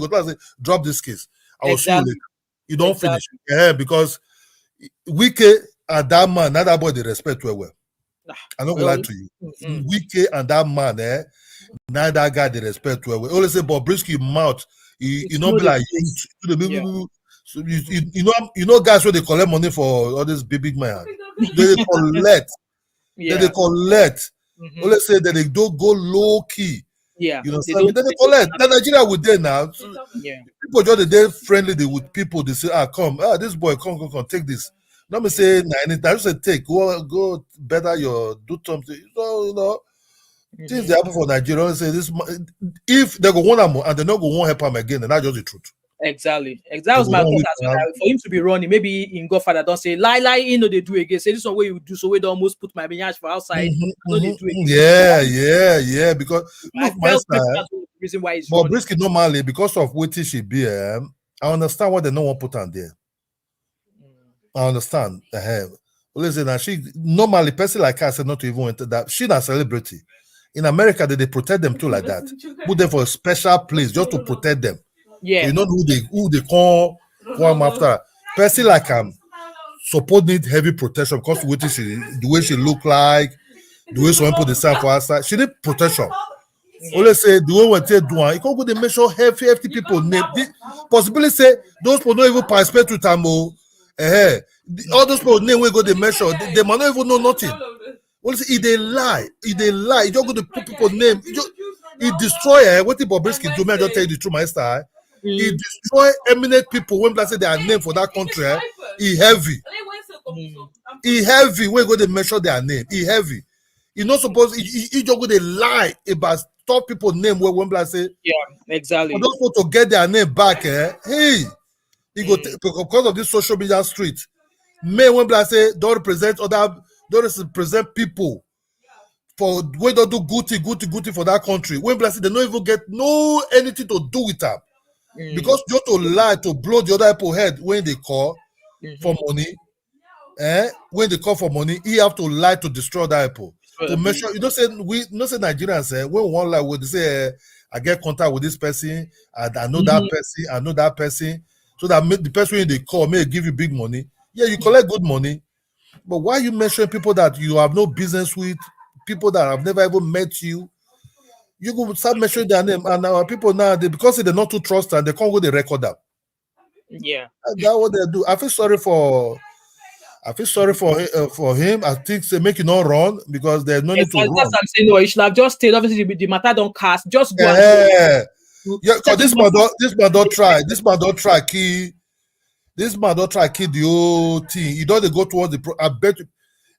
drop this case. I will see you later. You don't finish. Yeah, because Wike and that man, not that boy, they respect well. I'm not gonna lie to you. Wike and that man, now that guy they respect well. Always say Bobrisky mouth, you not be like so you know guys where they collect money for all this big man. They collect. They collect. Always say that they don't go low key. Yeah, you know. Then they collect. Now Nigeria with them now. So people just they friendly with people. They say, come, this boy, come, take this. Let me say, anytime say take, go better your do something. So you know, things they happen for Nigeria. Say this, if they go one and they not go one help him again, and that's just the truth. Exactly. That was my thought as well. For him to be running, maybe in Godfather don't say lie, they do again. Say this one way you do, so we don't almost put my binyage for outside. They do again. Yeah. Because look, my style. That's the reason why it's Bobrisky normally because of what she be. I understand what they don't want put on there. I understand. Listen, and she normally person like her said not to even enter that. She's a celebrity. In America, they protect them too like that. Put them for a special place just to protect them. Yeah, so you know who they call come after. Person like support need heavy protection because the way she look like, the way some people decide for her side, she need protection. Only say the way when they do it, you can't go to make sure hefty people name. Possibly say those people don't even participate with them. All those people name we go to measure, they might not even know nothing. Only say if they lie, you don't go to put people name. It destroy what the Bobrisky do. Me, I just tell you the truth, my style. He destroy eminent people when they say their name for that country. He heavy. He heavy when go to measure their name. He heavy. He not supposed. He just go to lie about stop people name when they say. Yeah, exactly. For those people to get their name back, hey, he go because of this social media street. May when they say don't represent people. For when they do good for that country. When they say they don't even get anything to do with them. Because just to lie to blow the other people's head when they call for money, when they call for money, he have to lie to destroy that people. To make sure you don't say Nigerians when one lie when they say I get contact with this person and I know that person, so that the person when they call may give you big money. Yeah, you collect good money, but why you mention people that you have no business with, people that have never even met you? You go start mentioning their name, and our people now because they're not too trusted, they can't go the record up. Yeah, that's what they do. I feel sorry for him. I think they make it not run because there's no need to run. I'm saying no, you should have just stayed. Obviously, the matter don't cast. Just go. Because this man don't try. This man don't try key the whole thing. You don't go towards the. I bet you.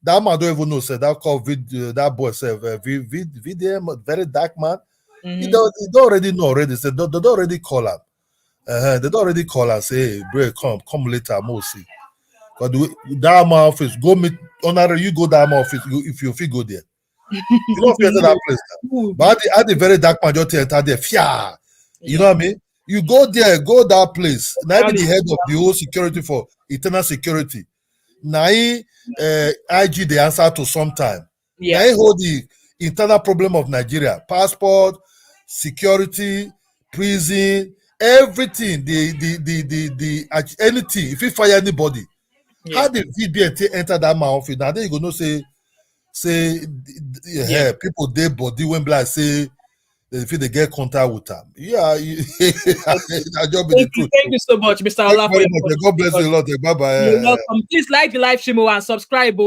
That man don't even know. Said that call that boy said VDM very dark man. He don't already know already. Said they don't already call him. They don't already call and say, hey, bro, come later, more see. But that man office go meet honorary. You go that man office if you feel go there. You don't feel that place. Now. But at the very dark man just enter there. Fia. You know what I mean? You go there, go that place. Now be the head of the whole security for internal security. Now IG the answer to sometime. Now he hold the internal problem of Nigeria, passport, security, prison, everything. The anything. If you fire anybody, how the VBNT enter that man office? Now then you gonna say people they body when black say if they get contact with them. Yeah, thank you so much, Mr. Ola. God bless you a lot. Bye-bye. You're welcome. Please like the live stream and subscribe.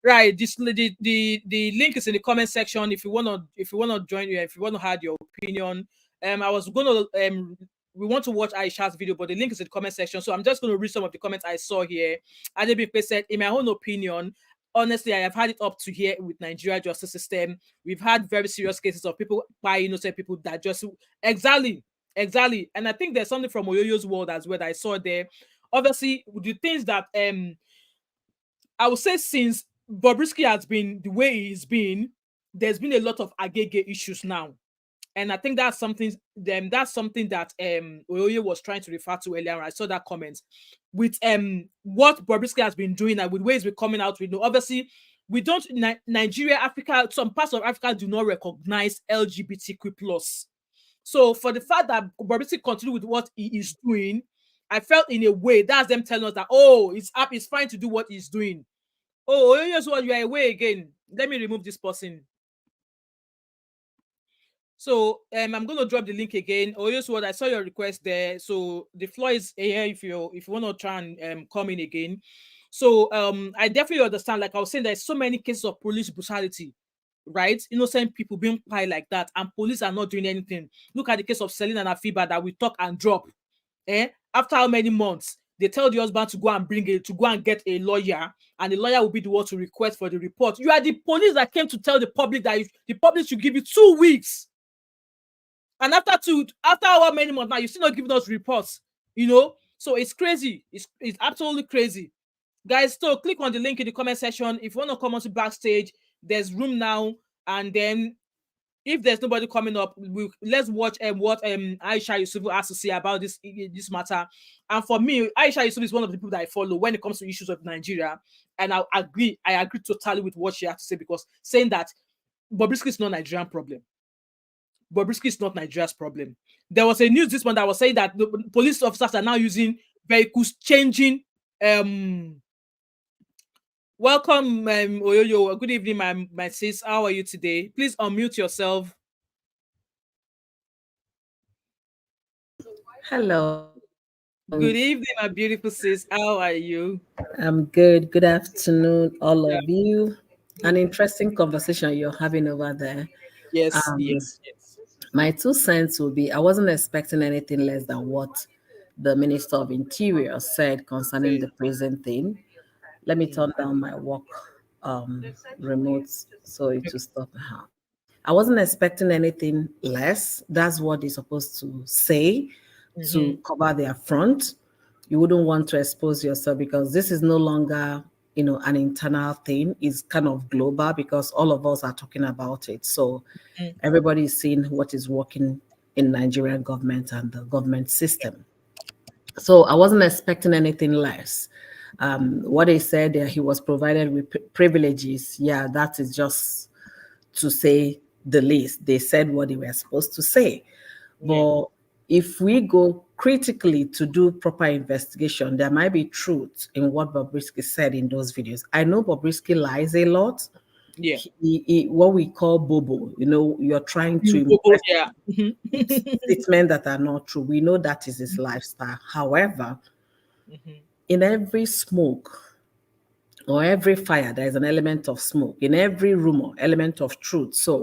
Right. The link is in the comment section if you wanna join you, if you want to add your opinion. I was gonna we want to watch Aisha's video, but the link is in the comment section. So I'm just going to read some of the comments I saw here. Adebimpe said, in my own opinion, honestly, I have had it up to here with Nigeria justice system. We've had very serious cases of people buying innocent people that just exactly Exactly. And I think there's something from Oyoyo's world as well that I saw there. Obviously, the things that I would say since Bobrisky has been the way he's been, there's been a lot of agege issues now. And I think that's something that Oyoyo was trying to refer to earlier. I saw that comment with what Bobrisky has been doing and with ways we're coming out with. Obviously, we don't Nigeria, Africa, some parts of Africa do not recognize LGBTQ plus. So for the fact that Bobrisky continue with what he is doing, I felt in a way that's them telling us that it's fine to do what he's doing. Oh, yes, what you are away again. Let me remove this person. So I'm going to drop the link again. Yes, what I saw your request there. So the floor is here if you want to try and come in again. So I definitely understand. Like I was saying, there's so many cases of police brutality, right? Innocent people being quiet like that, and police are not doing anything. Look at the case of Selena and Afiba that we talk and drop. After how many months they tell the husband to go and get a lawyer, and the lawyer will be the one to request for the report. You are the police that came to tell the public that the public should give you 2 weeks, and after how many months now, you're still not giving us reports. So it's crazy. It's absolutely crazy, guys. So click on the link in the comment section if you want to come onto backstage. There's room now, and then if there's nobody coming up, let's watch what Aisha Yusufu has to say about this matter. And for me, Aisha Yusufu is one of the people that I follow when it comes to issues of Nigeria, and I agree totally with what she has to say, because saying that Bobrisky is not a Nigerian problem. Bobrisky is not Nigeria's problem. There was a news this month that was saying that the police officers are now using vehicles changing. Welcome, Oyoyo. Good evening, my sis. How are you today? Please unmute yourself. Hello. Good evening, my beautiful sis. How are you? I'm good. Good afternoon, all of you. An interesting conversation you're having over there. Yes. My 2 cents will be, I wasn't expecting anything less than what the Minister of Interior said concerning the prison thing. Let me turn down my work remote so it will stop now. I wasn't expecting anything less. That's what they're supposed to say to cover their front. You wouldn't want to expose yourself, because this is no longer, an internal thing. It's kind of global, because all of us are talking about it. So everybody is seeing what is working in Nigerian government and the government system. So I wasn't expecting anything less. What they said, he was provided with privileges. Yeah, that is just to say the least. They said what they were supposed to say. But if we go critically to do proper investigation, there might be truth in what Bobrisky said in those videos. I know Bobrisky lies a lot. Yeah. What we call bobo, you're trying to statements that are not true. We know that is his lifestyle. However, in every smoke or every fire, there is an element of smoke. In every rumor, element of truth. So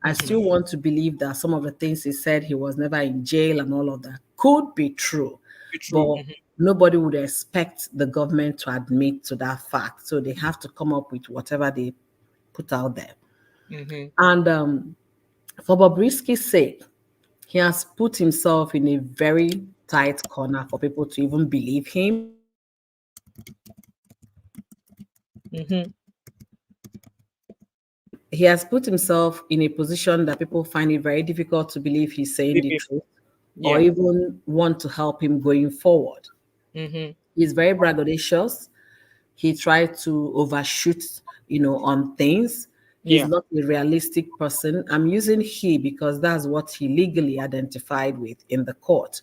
I still want to believe that some of the things he said, he was never in jail and all of that, could be true. But nobody would expect the government to admit to that fact. So they have to come up with whatever they put out there. And for Bobrisky's sake, he has put himself in a very tight corner for people to even believe him. He has put himself in a position that people find it very difficult to believe he's saying the truth or even want to help him going forward. He's very braggadocious. He tried to overshoot, on things. He's not a realistic person. I'm using he because that's what he legally identified with in the court.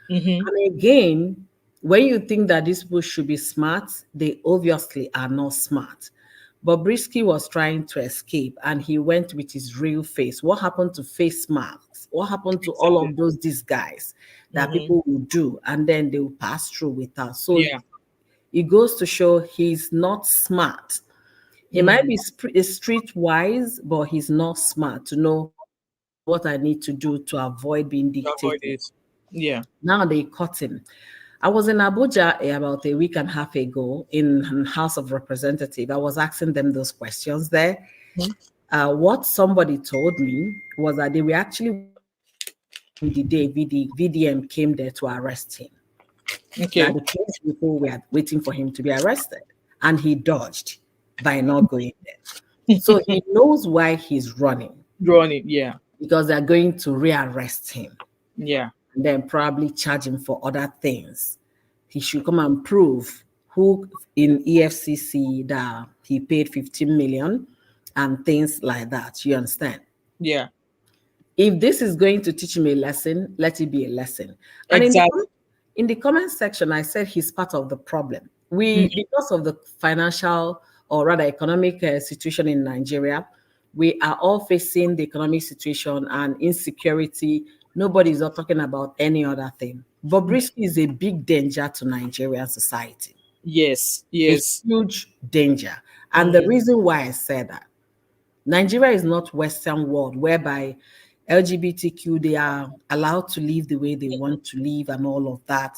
And again, when you think that these people should be smart, they obviously are not smart. Bobrisky was trying to escape, and he went with his real face. What happened to face masks? What happened to all of those disguise that people will do, and then they will pass through with us? So it goes to show he's not smart. He might be streetwise, but he's not smart to know what I need to do to avoid being dictated. Now they caught him. I was in Abuja about a week and a half ago in House of Representatives. I was asking them those questions there. What somebody told me was that they were actually the day VDM came there to arrest him. Okay. Now the police people were waiting for him to be arrested, and he dodged by not going there. So he knows why he's running. Yeah. Because they're going to rearrest him. Yeah. And then probably charge him for other things. He should come and prove who in EFCC that he paid 15 million and things like that. You understand? Yeah. If this is going to teach him a lesson, let it be a lesson. And exactly. in the comment section, I said he's part of the problem. Because of the financial or rather economic situation in Nigeria, we are all facing the economic situation and insecurity. Nobody is not talking about any other thing. Bobrisky is a big danger to Nigerian society. Yes. A huge danger. And the reason why I said that, Nigeria is not Western world whereby LGBTQ, they are allowed to live the way they want to live and all of that.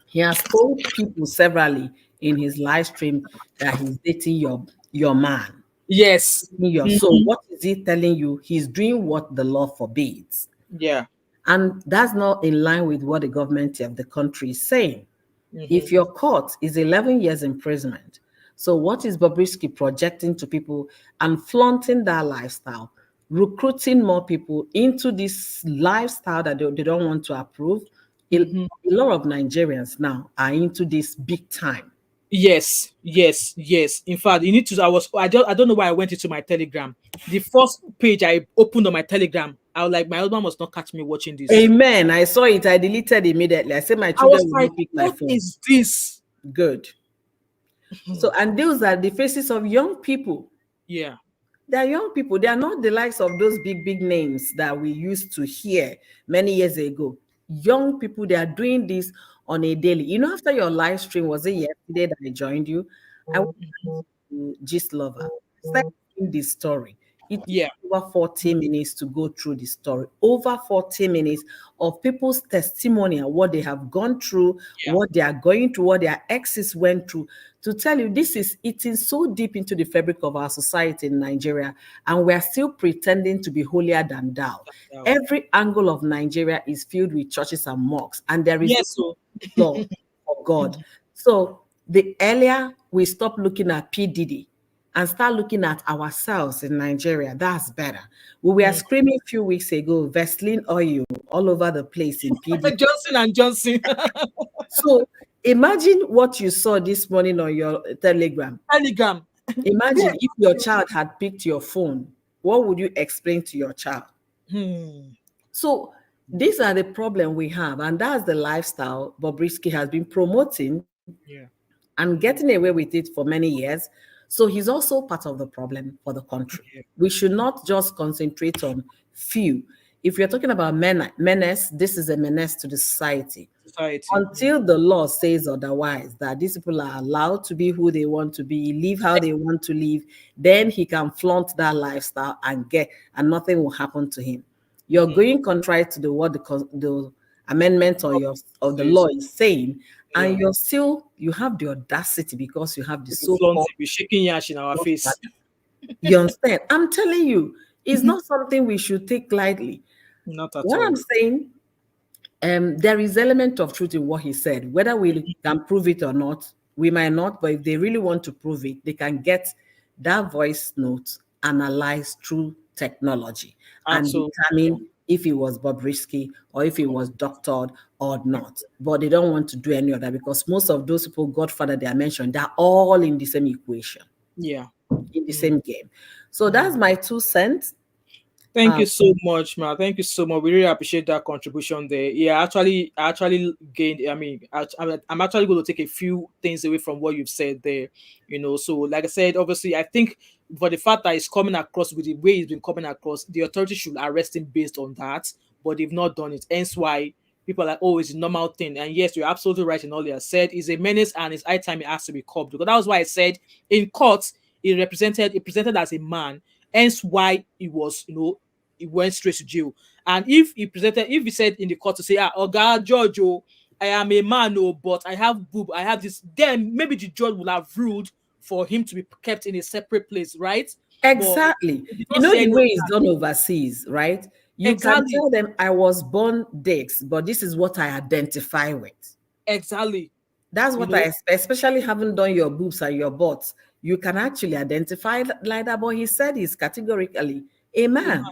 He has told people severally in his live stream that he's dating your man. Yes. So what is he telling you? He's doing what the law forbids. Yeah. And that's not in line with what the government of the country is saying. If you're caught, is 11 years imprisonment. So what is Bobrisky projecting to people and flaunting that lifestyle, recruiting more people into this lifestyle that they don't want to approve? A lot of Nigerians now are into this big time. Yes. In fact, you need to. I don't know why I went into my Telegram. The first page I opened on my Telegram, I was like, my husband must not catch me watching this. Amen. I saw it. I deleted immediately. I said my children will not pick my phone. What is this? Good. So, and those are the faces of young people. Yeah. They're young people. They are not the likes of those big names that we used to hear many years ago. Young people, they are doing this on a daily. You know, after your live stream, was it yesterday that I joined you? I went to Gist Lover. Started this story. It took over 40 minutes to go through the story. Over 40 minutes of people's testimony and what they have gone through, what they are going through, what their exes went through. To tell you, this is eating so deep into the fabric of our society in Nigeria, and we are still pretending to be holier than thou. Every angle of Nigeria is filled with churches and mosques, and there is law for God. So the earlier we stop looking at P. Diddy and start looking at ourselves in Nigeria, that's better. We were screaming a few weeks ago, Vaseline oil all over the place in P. Diddy. Johnson & Johnson. So imagine what you saw this morning on your Telegram. Imagine if your child had picked your phone, what would you explain to your child? So these are the problem we have, and that's the lifestyle Bobrisky has been promoting and getting away with it for many years. So he's also part of the problem for the country. We should not just concentrate on few. If you're talking about menace, this is a menace to the society. Until the law says otherwise, that these people are allowed to be who they want to be, live how they want to live, then he can flaunt that lifestyle and nothing will happen to him. You're going contrary to what the amendment of the law is saying, and you have the audacity because you have the so-called shaking yash in our face. You understand? I'm telling you, it's not something we should take lightly. Not at what all. I'm saying, there is element of truth in what he said. Whether we can prove it or not, we might not, but if they really want to prove it, they can get that voice note analyzed through technology and determine if it was Bobrisky or if it was doctored or not. But they don't want to do any of that because most of those people, Godfather, they are mentioned, they're all in the same equation. Yeah. In the same game. So that's my 2 cents. Thank you so much, man. Thank you so much. We really appreciate that contribution there. Yeah, I actually gained. I mean, I'm actually going to take a few things away from what you've said there. You know, so like I said, obviously, I think for the fact that it's coming across with the way it's been coming across, the authorities should arrest him based on that, but they've not done it. Hence why people are like, oh, it's a normal thing. And yes, you're absolutely right in all you have said. It's a menace and it's high time it has to be curbed. Because that was why I said in court, it presented as a man. Hence why it was, you know, it went straight to jail. And if he said in the court to say, oh God, George, I am a man, but I have boob, I have this, then maybe the judge would have ruled for him to be kept in a separate place, right? Exactly. You know the way it's done overseas, right? You can tell them I was born this, but this is what I identify with. Exactly. That's what I expect, especially having done your boobs and your butts. You can actually identify like that, but he said he's categorically a man.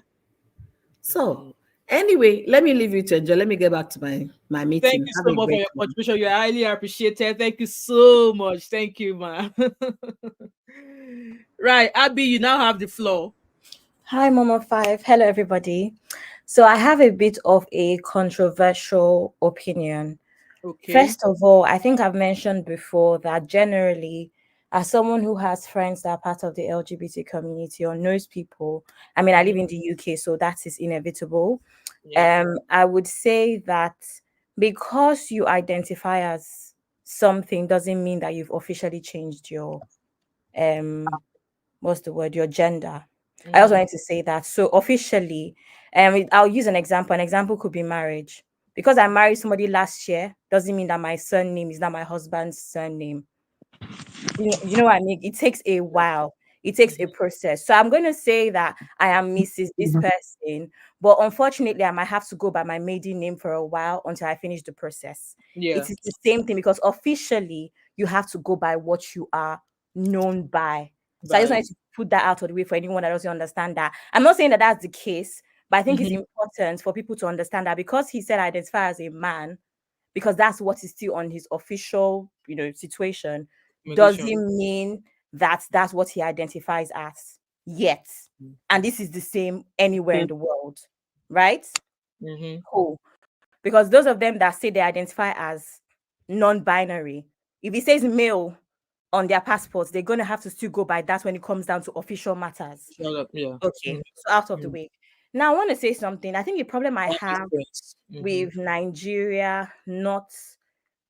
So anyway, let me leave you to enjoy. Let me get back to my meeting. Thank you so much for your contribution. You're highly appreciated. Thank you so much. Thank you, man. Right, Abby, you now have the floor. Hi, Momo5. Hello, everybody. So I have a bit of a controversial opinion. Okay. First of all, I think I've mentioned before that generally, as someone who has friends that are part of the LGBT community or knows people, I mean, I live in the UK, so that is inevitable. Yeah. I would say that because you identify as something doesn't mean that you've officially changed your what's the word, your gender. I also wanted to say that. So officially, I'll use an example. An example could be marriage. Because I married somebody last year doesn't mean that my surname is not my husband's surname. You know what I mean? It takes a while. It takes a process. So I'm going to say that I am Mrs. this person, but unfortunately, I might have to go by my maiden name for a while until I finish the process. Yeah. It is the same thing because officially, you have to go by what you are known by. So I just wanted to put that out of the way for anyone that doesn't understand that. I'm not saying that that's the case, but I think it's important for people to understand that because he said identify as a man, because that's what is still on his official, situation, doesn't mean that that's what he identifies as yet. And this is the same anywhere in the world, right? Cool. Because those of them that say they identify as non-binary, if it says male on their passports, they're going to have to still go by that when it comes down to official matters. Yeah. Okay, so out of the way. Now, I want to say something. I think the problem I have with Nigeria not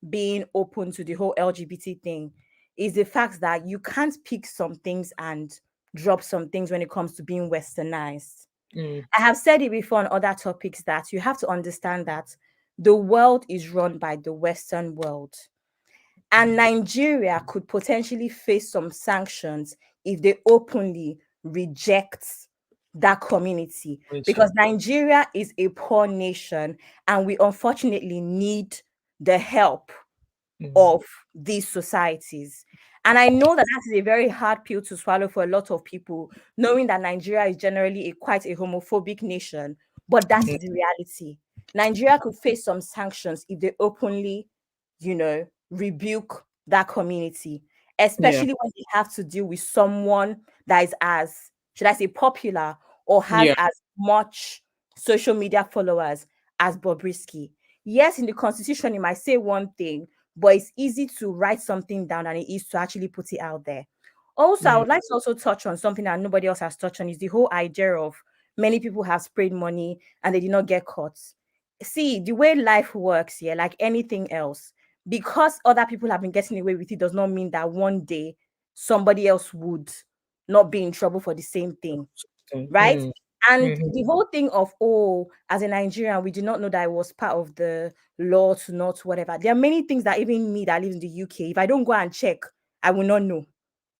being open to the whole LGBT thing is the fact that you can't pick some things and drop some things when it comes to being westernized. I have said it before on other topics that you have to understand that the world is run by the Western world. And Nigeria could potentially face some sanctions if they openly reject that community. Because Nigeria is a poor nation and we unfortunately need the help of these societies. And I know that that is a very hard pill to swallow for a lot of people, knowing that Nigeria is generally quite a homophobic nation, but that's the reality. Nigeria could face some sanctions if they openly, rebuke that community, especially when they have to deal with someone that is as, should I say, popular or has as much social media followers as Bobrisky. Yes, in the constitution, it might say one thing, but it's easy to write something down than it is to actually put it out there. Also, I would like to also touch on something that nobody else has touched on is the whole idea of many people have sprayed money and they did not get caught. See, the way life works here, like anything else, because other people have been getting away with it does not mean that one day somebody else would not be in trouble for the same thing, right? And the whole thing of, as a Nigerian, we did not know that it was part of the law to not whatever. There are many things that even me that live in the UK, if I don't go and check, I will not know.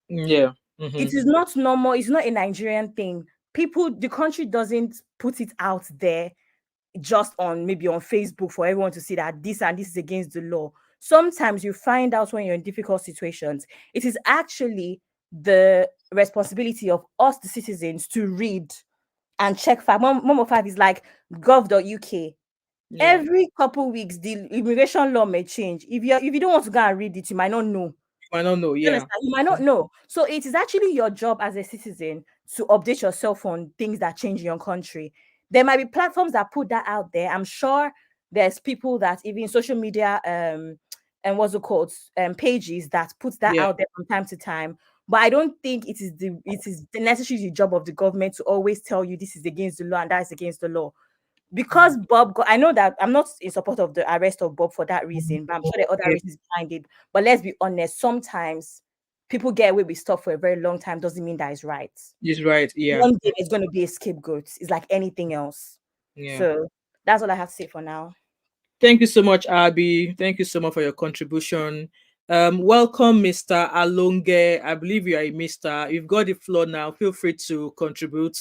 Yeah. It is not normal. It's not a Nigerian thing. The country doesn't put it out there just maybe on Facebook for everyone to see that this and this is against the law. Sometimes you find out when you're in difficult situations. It is actually the responsibility of us, the citizens, to read and check fact. Momo5 is like gov.uk. Every couple weeks, the immigration law may change. If you don't want to go and read it, you might not know. You might not know. So it is actually your job as a citizen to update yourself on things that change in your country. There might be platforms that put that out there. I'm sure there's people that even social media and what's it called pages that puts that out there from time to time. But I don't think it is necessarily the job of the government to always tell you this is against the law and that is against the law. Because I know that I'm not in support of the arrest of Bob for that reason, but I'm sure there are other reasons behind it. But let's be honest, sometimes people get away with stuff for a very long time doesn't mean that it's right. It's right, yeah. One day it's going to be a scapegoat. It's like anything else. Yeah. So that's all I have to say for now. Thank you so much, Abby. Thank you so much for your contribution. Welcome, Mr. Alonge. I believe you are a Mr. You've got the floor now. Feel free to contribute.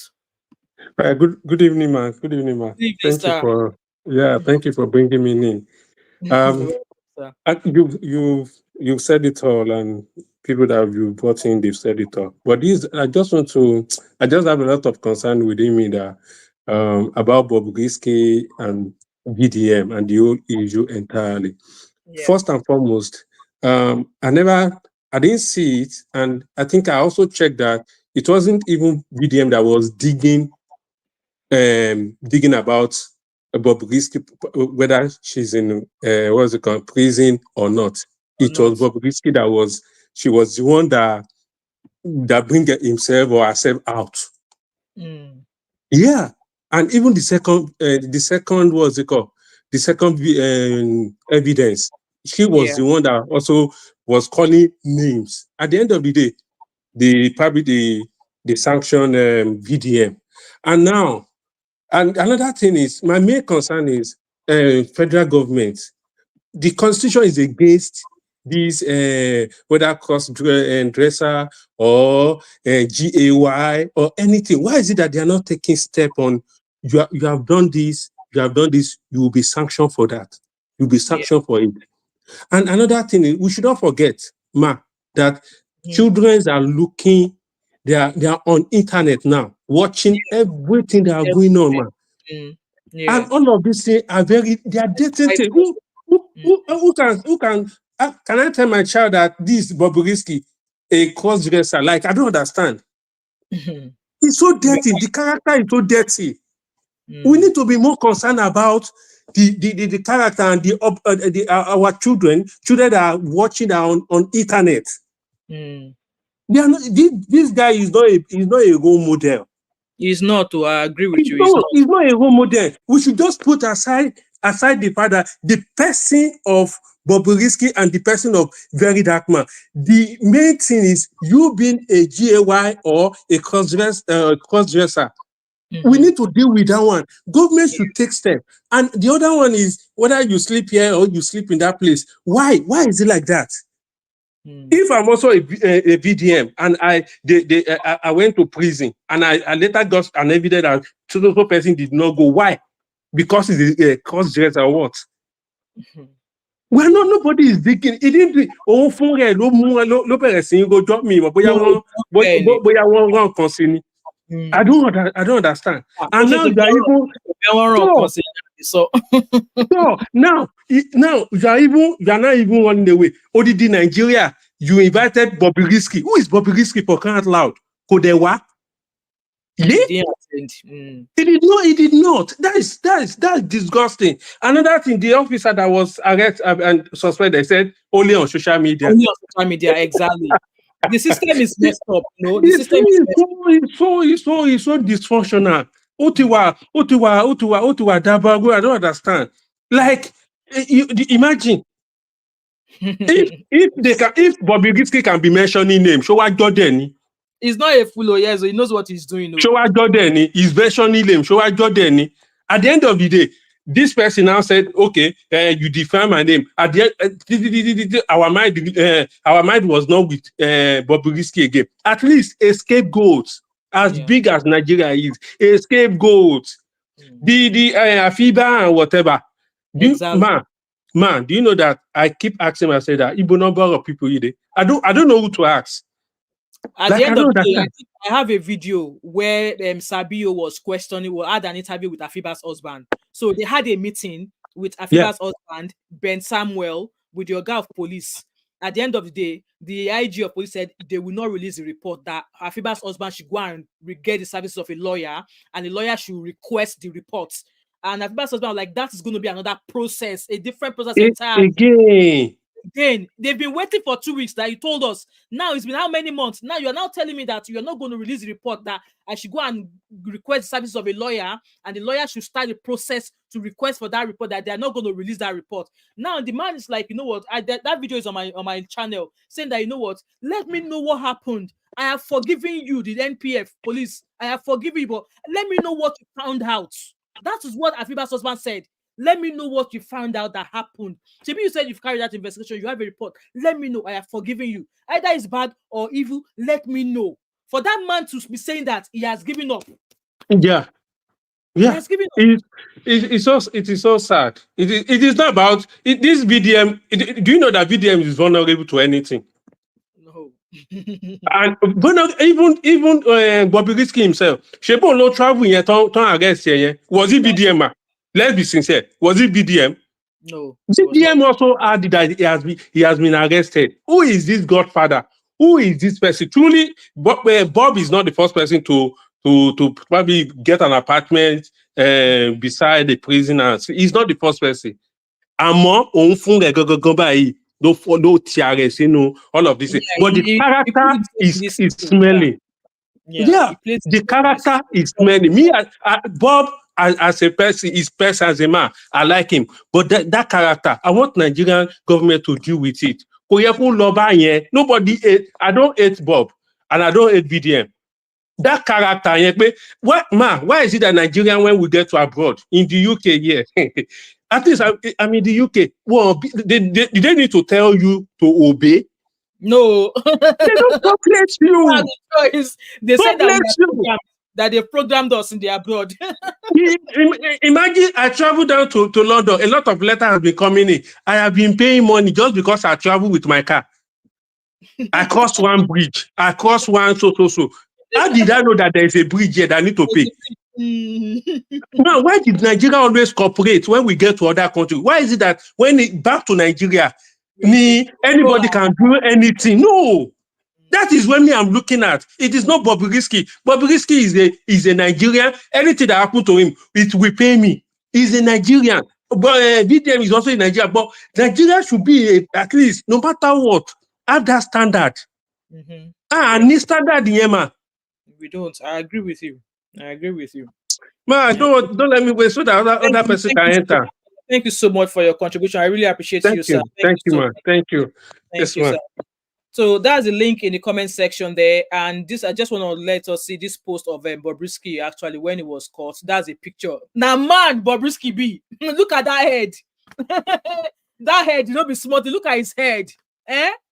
Good evening, man. Good evening, man. Good evening, Thank you sir. for thank you for bringing me in. Um, Sir. you've said it all, and people that you brought in, they've said it all. But this, I just have a lot of concern within me that about Bobrisky and BDM and the whole issue entirely. Yeah. First and foremost, I didn't see it, and I think I also checked that it wasn't even BDM that was digging about Bobrisky, whether she's in what's it called, prison or not. It was Bobrisky she was the one that bring himself or herself out. Yeah, and even the second what's it called, the second evidence, she was the one that also was calling names. At the end of the day, the sanction VDM, and now. And another thing is, my main concern is federal government. The constitution is against these whether cross-dresser or GAY or anything. Why is it that they are not taking step on? You have done this. You have done this. You will be sanctioned for that. You will be sanctioned for it. And another thing is, we should not forget, that children are looking. They are on internet now, watching everything that are going on, man. And all of these things are they are dating things. Who can I tell my child that this Bobrisky a cross-dresser? Like, I don't understand. It's so dirty. The character is so dirty. We need to be more concerned about the character and our children that are watching that on internet. They are not, this guy is not a role model. He's not. I agree with you. He's not a role model. We should just put aside the fact that the person of Bobrisky and the person of Very Dark Man. The main thing is you being a GAY or a cross-dresser. We need to deal with that one. Government should take steps. And the other one is whether you sleep here or you sleep in that place. Why? Why is it like that? If I'm also a VDM and I went to prison and I later got an evidence that so person did not go. Why? Because it's a cross-dresser or what? Well, nobody is digging. It didn't do. Oh, phone no person go drop me. But one concern. I don't understand. And now you are even so now you are not even running away. ODD Nigeria, you invited Bobrisky. Who is Bobrisky for crying out loud? Kodewa? He did not. That's disgusting. Another thing, the officer that was arrested and suspended, they said only on social media. Only on social media, exactly. The system is messed up. No, the system is so dysfunctional. Otiwa, Dabago, I don't understand. Like, imagine if Bobrisky can be mentioning name, show what Jordan. He's not a fool, yes, so he knows what he's doing. Show what Jordan. He's mentioning name. Show what Jordan. At the end of the day, this person now said, "Okay, you define my name." At the end, our mind was not with Bobrisky again. At least a scapegoat, as big as Nigeria is, a scapegoat. The FIBA and whatever. Man, do you know that I keep asking myself that Igbo number of people here? I don't know who to ask. At the end of the day, I have a video where Sabio was questioning, had an interview with Afiba's husband. So they had a meeting with Afiba's husband, Ben Samuel, with the Oga of Police. At the end of the day, the IG of Police said they will not release the report, that Afiba's husband should go and get the services of a lawyer, and the lawyer should request the reports. And Afiba's husband was like, that is going to be another process, a different process entirely. Again, they've been waiting for 2 weeks that you told us. Now it's been how many months? Now you're now telling me that you're not going to release the report, that I should go and request the services of a lawyer, and the lawyer should start the process to request for that report, that they're not going to release that report. Now the man is like, you know what? That video is on my channel saying that, you know what? Let me know what happened. I have forgiven you, the NPF police. I have forgiven you, but let me know what you found out. That is what Afiba's husband said. Let me know what you found out that happened. So you said you've carried out investigation, you have a report. Let me know. I have forgiven you. Either it's bad or evil, let me know. For that man to be saying that he has given up, Yeah. Yeah. It is so sad. It is not about it, this VDM. Do you know that VDM is vulnerable to anything? No. And even Bobrisky himself, Shebo no travel yet ton arrest here. Was it VDM? Let's be sincere. Was it VDM? No. VDM also added that he has been arrested. Who is this godfather? Who is this person? Truly, Bob is not the first person to probably get an apartment beside the prisoner. He's not the first person. Àmọ́ òun fún rẹ̀ gangan báyìí ló ti ara ẹ̀ sínú all of this. But the character is smelling. Yeah, the character is smelling. Me, Bob as a person, his person as a man, I like him. But that character, I want Nigerian government to deal with it. Nobody hate. I don't hate Bob and I don't hate BDM. That character, why is it that Nigerian, when we get to abroad, in the UK, yeah, at least I'm in the UK, well, they need to tell you to obey? No. They don't populate you. They said that they programmed us in the abroad. Imagine I travel down to London. A lot of letters have been coming in. I have been paying money just because I travel with my car. I cross one bridge. I cross one so. How did I know that there is a bridge here that I need to pay? Now, why did Nigeria always cooperate when we get to other countries? Why is it that when back to Nigeria, anybody can do anything? No. That is when I'm looking at. It is not Bobrisky. Bobrisky is a Nigerian. Anything that happened to him, it will pay me. He's a Nigerian. But VDM is also in Nigeria. But Nigeria should be, at least, no matter what, have that standard. And this standard in Yemen. We don't. I agree with you. Man, don't let me wait so that other person can enter. Thank you so much for your contribution. I really appreciate you, sir. Thank you, man. Thank you. Thank you, sir. So that's the link in the comment section there. And this, I just want to let us see this post of Bobrisky actually when he was caught. That's a picture. Now, man, Bobrisky B. Look at that head. That head, you know, be smart. Look at his head.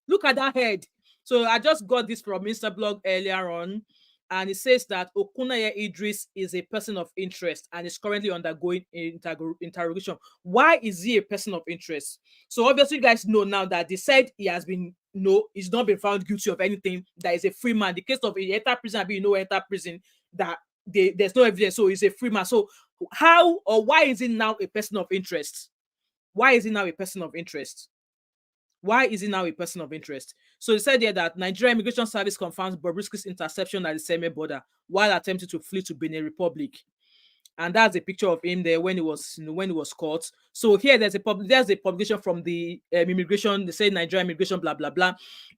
Look at that head. So I just got this from Mr. Blog earlier on. And it says that Okuneye Idris is a person of interest and is currently undergoing interrogation. Why is he a person of interest? So obviously you guys know now that they said he has been, he's not been found guilty of anything. That is a free man. The case of he enter prison and enter prison, that there's no evidence. So he's a free man. So how or why is he now a person of interest? Why is he now a person of interest? Why is he now a person of interest? So he said here that Nigeria Immigration Service confirms Bobrisky's interception at the Seme border while attempting to flee to Benin Republic. And that's a picture of him there when he was caught. So here there's a publication from the immigration. They say Nigeria Immigration blah blah blah.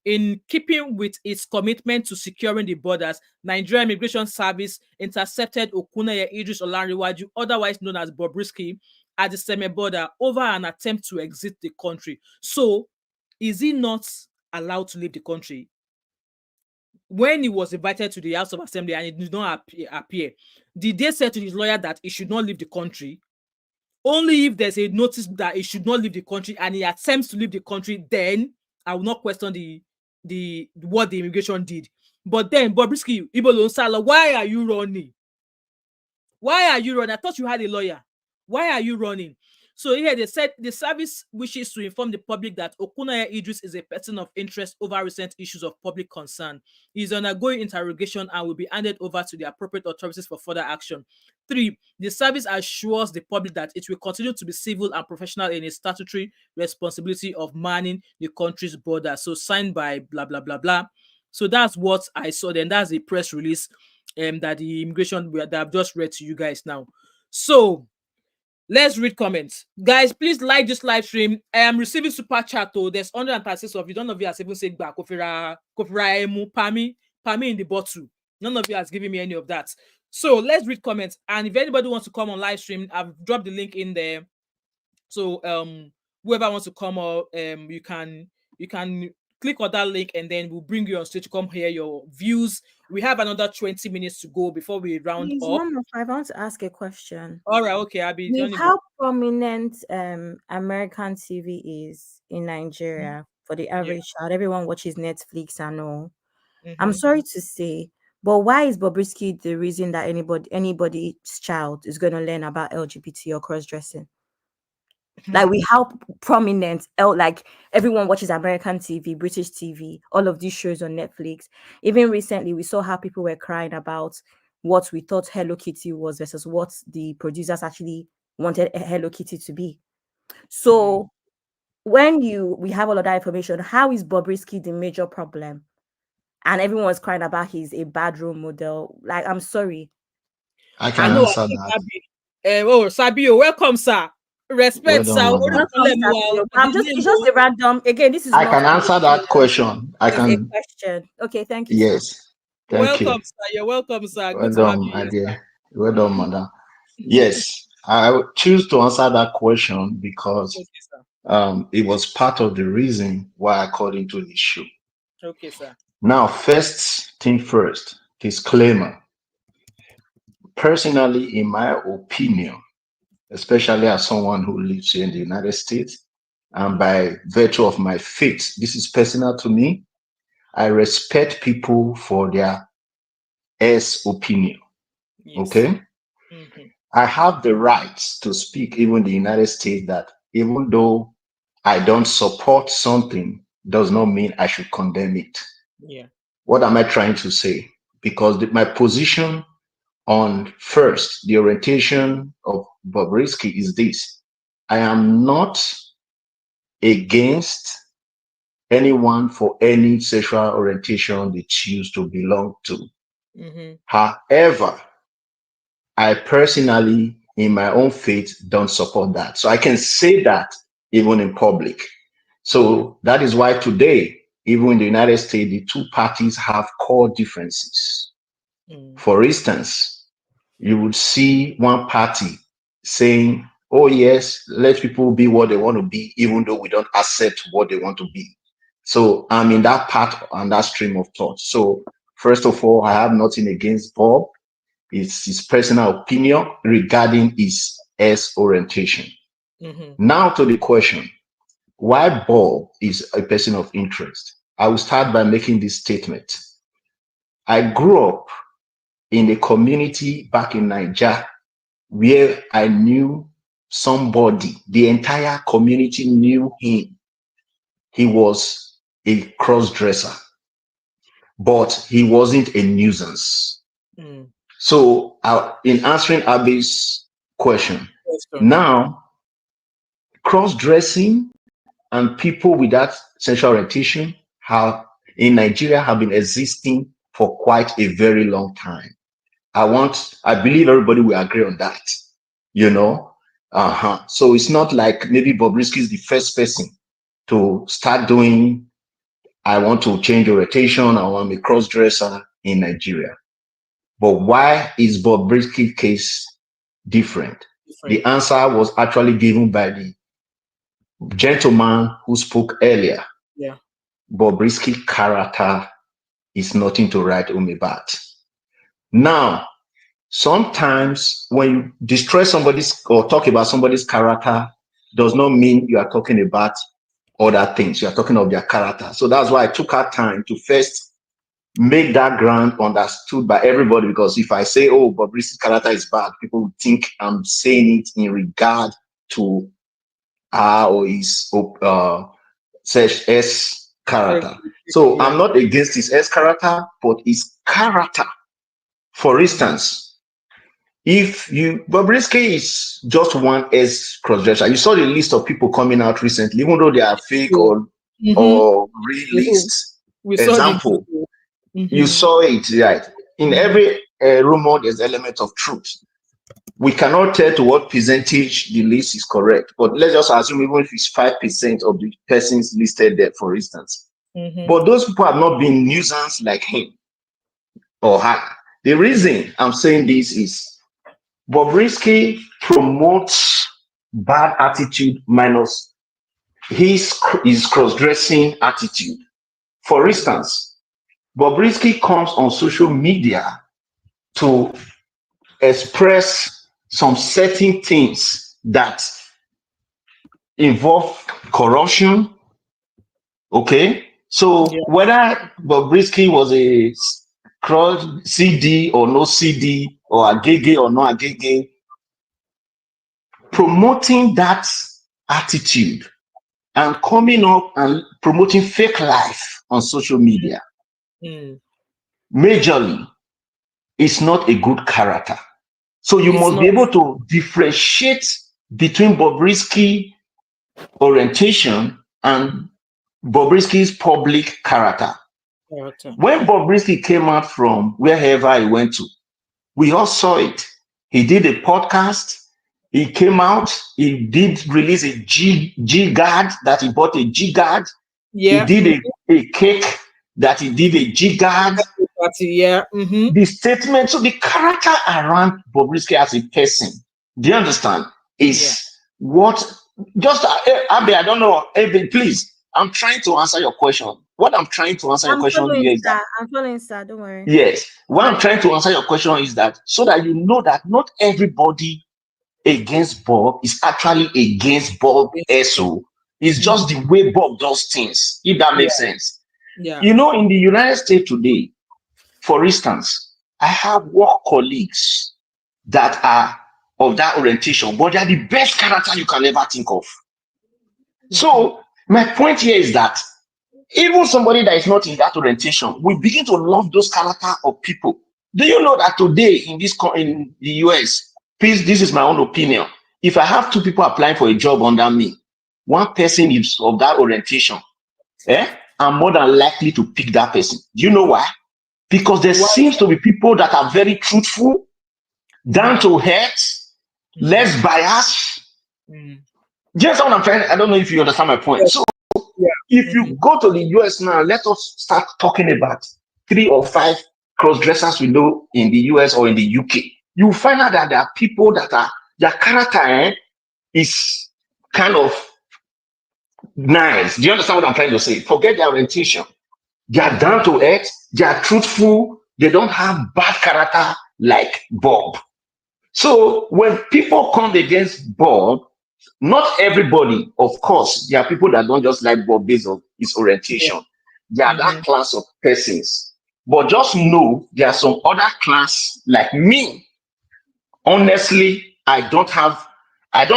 In keeping with its commitment to securing the borders, Nigeria Immigration Service intercepted Okuneye Idris Olanrewaju, otherwise known as Bobrisky, at the Seme border over an attempt to exit the country. So is he not allowed to leave the country? When he was invited to the House of Assembly and he did not appear, did they say to his lawyer that he should not leave the country? Only if there's a notice that he should not leave the country and he attempts to leave the country, then I will not question what the immigration did. But then, Bobrisky, why are you running? Why are you running? I thought you had a lawyer. Why are you running? So here they said the service wishes to inform the public that Okuneye Idris is a person of interest over recent issues of public concern. He is undergoing interrogation and will be handed over to the appropriate authorities for further action. 3, the service assures the public that it will continue to be civil and professional in its statutory responsibility of manning the country's border. So signed by blah, blah, blah, blah. So that's what I saw then. That's the press release that the immigration that I've just read to you guys now. So let's read comments. Guys, please like this live stream. I am receiving super chat. There's 136 of you. None of you has even said back. Kofira emu, Pami in the bottle. None of you has given me any of that. So let's read comments. And if anybody wants to come on live stream, I've dropped the link in there. So whoever wants to come up, you can click on that link and then we'll bring you on stage to come hear your views. We have another 20 minutes to go before we round up. I want to ask a question. All right, okay. I'll be with how prominent American TV is in Nigeria for the average child. Everyone watches Netflix and all. I'm sorry to say, But why is Bobrisky the reason that anybody's child is going to learn about LGBT or cross-dressing? Like, we how prominent, like everyone watches American TV, British TV, all of these shows on Netflix. Even recently, we saw how people were crying about what we thought Hello Kitty was versus what the producers actually wanted Hello Kitty to be. So when we have all of that information, how is Bobrisky the major problem? And everyone's crying about he's a bad role model. Like, I'm sorry. I can answer that. Sabio, welcome, sir. Respect, Well sir. done, It's just a random. Again, this is. I can answer that question. I can. A question. Okay, thank you. Yes. Sir. Thank welcome, you. Sir. You're welcome, sir. Well Good done, to have you. my dear. Well done, madam. Yes, I choose to answer that question because it was part of the reason why I called into this show. Okay, sir. Now, first thing first, disclaimer. Personally, in my opinion, especially as someone who lives here in the United States, and by virtue of my faith, this is personal to me, I respect people for their opinion. Yes. Okay? I have the right to speak even in the United States that even though I don't support something, does not mean I should condemn it. Yeah. What am I trying to say? Because my position on first, the orientation of Bobrisky is this. I am not against anyone for any sexual orientation they choose to belong to. However, I personally, in my own faith, don't support that. So I can say that even in public. So that is why today, even in the United States, the two parties have core differences. For instance, you would see one party saying, oh yes, let people be what they want to be, even though we don't accept what they want to be. So I'm in that part and that stream of thought. So first of all, I have nothing against Bob. It's his personal opinion regarding his orientation. Now to the question, why Bob is a person of interest? I will start by making this statement. I grew up in a community back in Nigeria where I knew somebody, the entire community knew him. He was a cross-dresser, but he wasn't a nuisance. So in answering Abby's question, now cross-dressing and people with that sexual orientation in Nigeria have been existing for quite a very long time. I believe everybody will agree on that, you know. So it's not like maybe Bobrisky is the first person to start doing, I want to change orientation, I want to be a cross-dresser in Nigeria. But why is Bobrisky case different? The answer was actually given by the gentleman who spoke earlier. Yeah. Bobrisky character is nothing to write home about. Now, sometimes when you destroy somebody's or talk about somebody's character, does not mean you are talking about other things. You are talking of their character. So that's why I took our time to first make that ground understood by everybody, because if I say, oh, Bobrisky's character is bad, people would think I'm saying it in regard to or his such S character. So I'm not against his S character, but his character. For instance, Bobrisky is just one S crossdresser. You saw the list of people coming out recently, even though they are fake or real lists. Example, you saw it, right? In every rumor, there's element of truth. We cannot tell to what percentage the list is correct, but let's just assume even if it's 5% of the persons listed there, for instance. But those people have not been nuisance like him or her. The reason I'm saying this is Bobrisky promotes bad attitude minus his cross-dressing attitude. For instance, Bobrisky comes on social media to express some certain things that involve corruption. Okay, so whether Bobrisky was a cross CD or no CD, or agege or no agege, promoting that attitude and coming up and promoting fake life on social media, majorly, is not a good character. So you must be able to differentiate between Bobrisky orientation and Bobrisky's public character. When Bobrisky came out from wherever he went to, we all saw it. He did a podcast. He came out. He did release a G guard that he bought a G guard. Yeah. He did a cake that he did a G guard. Yeah. The statement, so the character around Bobrisky as a person, do you understand? Is what just Abby, I don't know. Abby, please. I'm trying to answer your question. What I'm trying to answer your question here is that I'm following, sir. Don't worry. Yes. What I'm trying to answer your question is that so that you know that not everybody against Bob is actually against Bob SO. It's just the way Bob does things, if that makes sense. Yeah. You know, in the United States today, for instance, I have work colleagues that are of that orientation, but they're the best character you can ever think of. So my point here is that even somebody that is not in that orientation, we begin to love those character of people. Do you know that today in the US, please, this is my own opinion. If I have two people applying for a job under me, one person is of that orientation, I'm more than likely to pick that person. Do you know why? Because there seems to be people that are very truthful, down to earth, less biased. Just what I'm trying. I don't know if you understand my point. So if you go to the US now, let us start talking about 3 or 5 cross-dressers we know in the US or in the UK. You find out that there are people that are, their character is kind of nice. Do you understand what I'm trying to say? Forget their orientation. They are down to earth. They are truthful. They don't have bad character like Bob. So when people come against Bob, not everybody, of course, there are people that don't just like Bob based on his orientation. There are that class of persons. But just know there are some other class like me. Honestly, I don't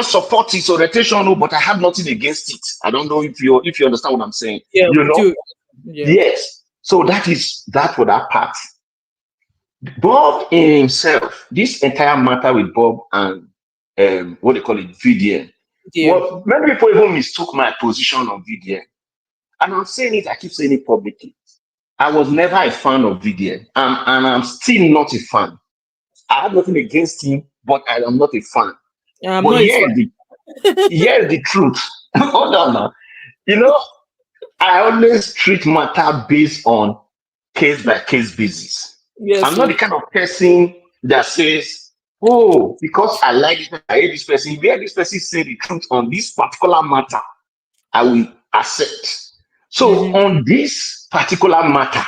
support his orientation, but I have nothing against it. I don't know if you understand what I'm saying. Yeah, you know? do. Yeah. Yes. So that for that part. Bob in himself, this entire matter with Bob and what they call it, VDN. Well, many people even mistook my position on VDN. And I'm saying it, I keep saying it publicly. I was never a fan of VDN. And I'm still not a fan. I have nothing against him, but I am not a fan. But here's the truth. Hold on now. You know, I always treat matter based on case-by-case basis. Yes, I'm not the kind of person that says, oh, because I like it, I hate this person. Where this person say the truth on this particular matter, I will accept. So on this particular matter,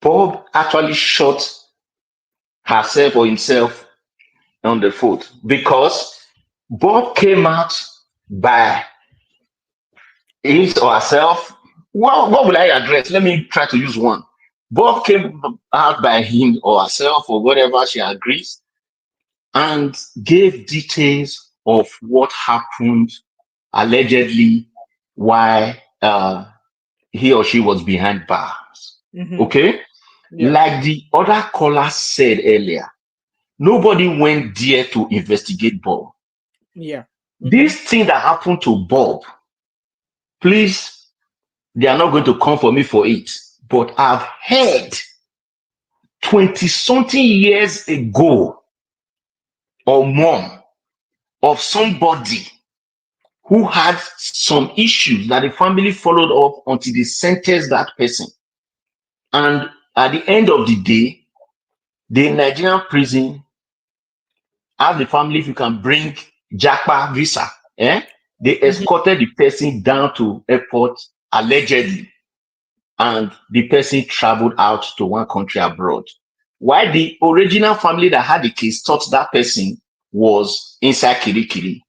Bob actually shot herself or himself on the foot because Bob came out by his or herself. Well, what will I address? Let me try to use one. Bob came out by him or herself or whatever she agrees and gave details of what happened allegedly while he or she was behind bars. Okay? Yeah. Like the other caller said earlier, nobody went there to investigate Bob. Yeah. This thing that happened to Bob, please, they are not going to come for me for it. But I've heard 20-something years ago or more of somebody who had some issues that the family followed up until they sentenced that person. And at the end of the day, the Nigerian prison asked the family if you can bring Japa visa. They escorted the person down to airport allegedly. And the person traveled out to one country abroad. While the original family that had the case thought that person was inside Kirikiri.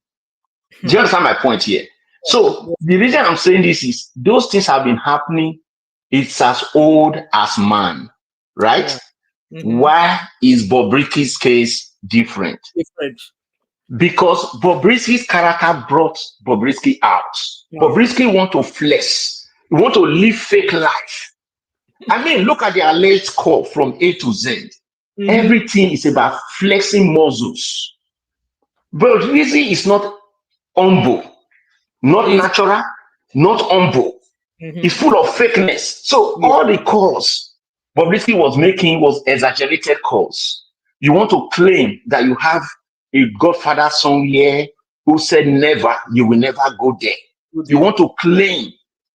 Do you understand my point here? So the reason I'm saying this is those things have been happening. It's as old as man, right? Why is Bobrisky's case different? Because Bobrisky's character brought Bobrisky out. Bobrisky want to flex. He want to live fake life. I mean, look at the alleged call from A to Z. Everything is about flexing muscles. Bobrisky is not humble, not natural, not humble. It's full of fakeness. So all the calls Bobrisky was making was exaggerated calls. You want to claim that you have a Godfather somewhere who said never, you will never go there. You want to claim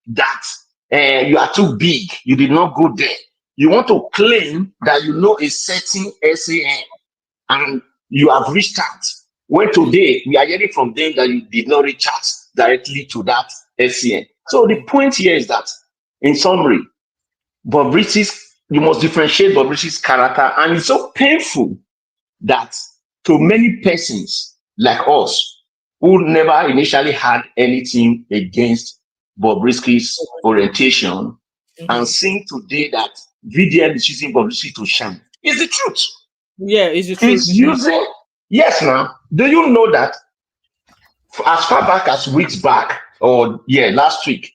that you are too big, you did not go there. You want to claim that you know a certain SAM and you have reached out. When today we are hearing from them that you did not reach out directly to that SCN. So the point here is that, in summary, you must differentiate Bobrisky's character, and it's so painful that to many persons like us who never initially had anything against Bobrisky's orientation and seeing today that VDM is using Bobrisky to shine. It's the truth. Yeah, it's the truth. It's using, yes, now. Do you know that as far back as weeks back, or last week,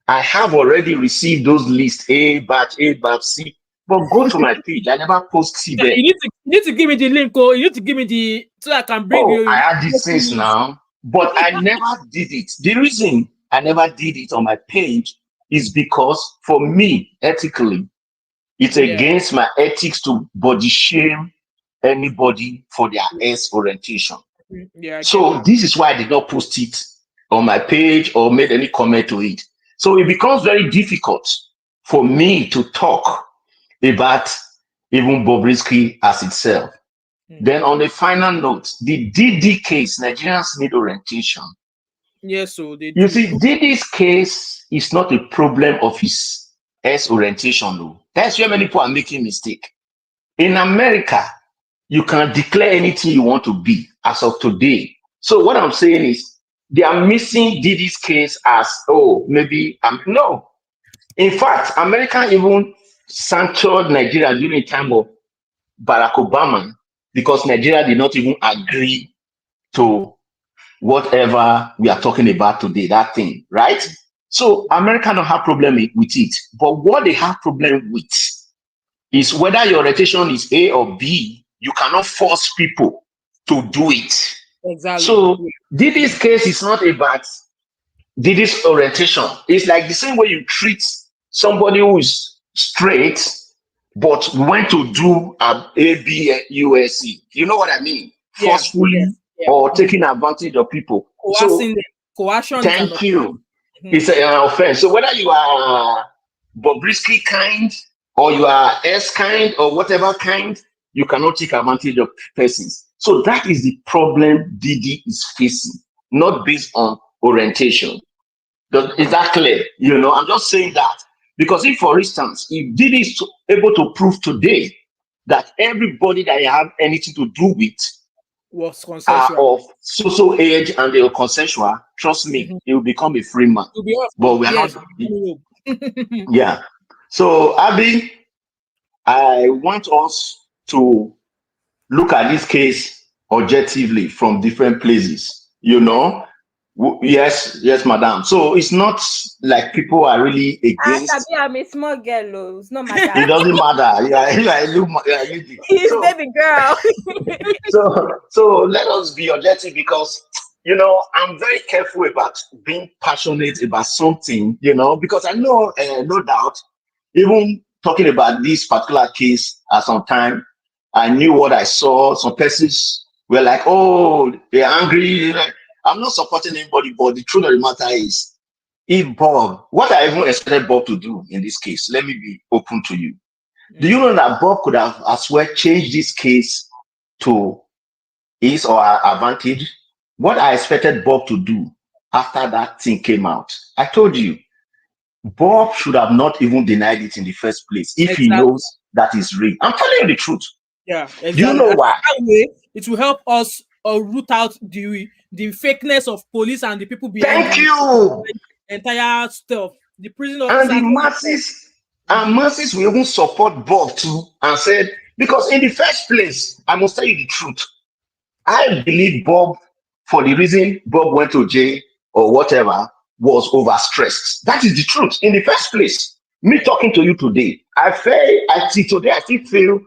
I have already received those lists, A batch, C. But go to my page. I never post C there. You need to give me the link, or you need to give me so I can bring you. I had these things now, but I never did it. The reason I never did it on my page is because for me, ethically, it's against my ethics to body shame anybody for their S orientation. So this is why I did not post it on my page or made any comment to it. So it becomes very difficult for me to talk about even Bobrisky as itself. Then on a final note, the DD case, Nigerians need orientation. Yes, so they do. You see, DD's case is not a problem of his S orientation, though. That's where many people are making mistake. In America, you can declare anything you want to be as of today. So what I'm saying is, they are missing Diddy's case as, maybe, no. In fact, America even sanctioned Nigeria during the time of Barack Obama because Nigeria did not even agree to whatever we are talking about today, that thing, right? So America don't have problem with it. But what they have problem with is whether your orientation is A or B, you cannot force people to do it. Exactly. So Diddy's case is not about Diddy's orientation. It's like the same way you treat somebody who is straight but went to do ABUSC. You know what I mean? Forcefully or taking advantage of people. Coercion. Thank you. It's an offense. So whether you are Bobrisky kind or you are S kind or whatever kind, you cannot take advantage of persons. So that is the problem Diddy is facing, not based on orientation. Is that clear? You know, I'm just saying that because if, for instance, if Diddy is able to prove today that everybody that you have anything to do with was consensual, are of social age and they are consensual, trust me, he will become a free man. But we are not. Yeah. So, Abby, I want us to look at this case objectively from different places. You know, yes, madam. So it's not like people are really against. I'm a small girl, it's not matter. It doesn't matter. He's baby girl. so let us be objective because you know I'm very careful about being passionate about something. You know, because I know, no doubt, even talking about this particular case at some time, I knew what I saw. Some persons were like, "Oh, they're angry." I'm not supporting anybody, but the truth of the matter is, if Bob, what I even expected Bob to do in this case, let me be open to you. Do you know that Bob could have as well changed this case to his or her advantage? What I expected Bob to do after that thing came out, I told you, Bob should have not even denied it in the first place if he knows that is real. I'm telling you the truth. Yeah, exactly. Do you know why? It will help us root out the fakeness of police and the people behind. Thank you. The entire stuff. The prison and the masses. And masses will even support Bob too and said, because in the first place, I must tell you the truth. I believe Bob, for the reason Bob went to jail or whatever, was overstressed. That is the truth. In the first place, me talking to you today, I still feel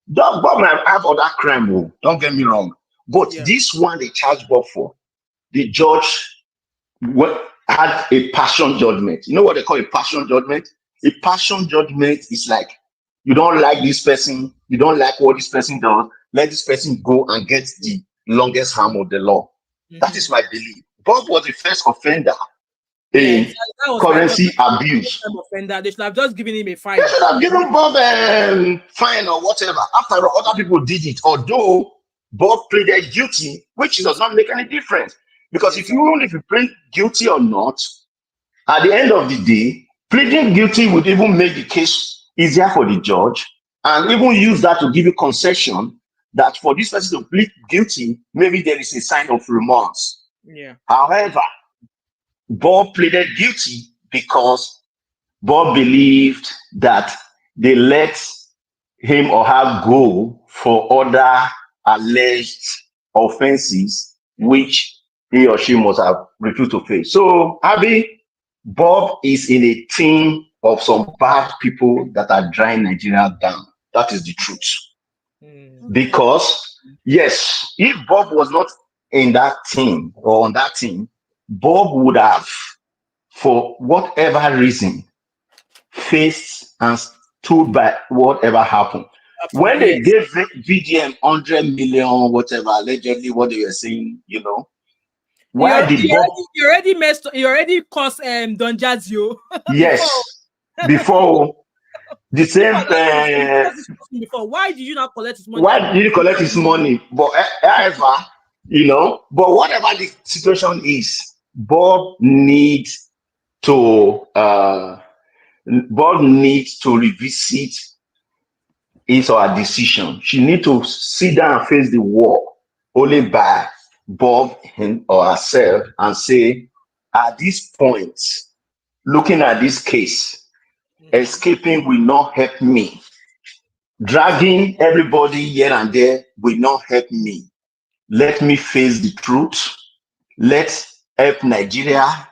Bob might have other crime, oh, don't get me wrong. But this one they charged Bob for, the judge had a passion judgment. You know what they call a passion judgment? A passion judgment is like, you don't like this person, you don't like what this person does, let this person go and get the longest arm of the law. That is my belief. Bob was the first offender in currency abuse. Offender. They should have just given him a fine. They should have given Bob a fine or whatever. After all, other people did it. Although Bob pleaded guilty, which does not make any difference. Because if you plead guilty or not, at the end of the day, pleading guilty would even make the case easier for the judge and even use that to give you concession that for this person to plead guilty, maybe there is a sign of remorse. However, Bob pleaded guilty because Bob believed that they let him or her go for other alleged offenses, which he or she must have refused to face. So, Abby, Bob is in a team of some bad people that are drying Nigeria down. That is the truth. Because, yes, if Bob was not in that team or on that team, Bob would have, for whatever reason, faced and stood by whatever happened. When they gave VDM 100 million, whatever, allegedly what they were saying, you know, why did Bob... You already caused Don Jazio. Yes, before the same... before. Why did you not collect his money? Why did you collect his money? But however, you know, but whatever the situation is, Bob needs to revisit his or her decision. She needs to sit down and face the war only by Bob him or herself and say, at this point, looking at this case, escaping will not help me. Dragging everybody here and there will not help me. Let me face the truth. Let's help Nigeria,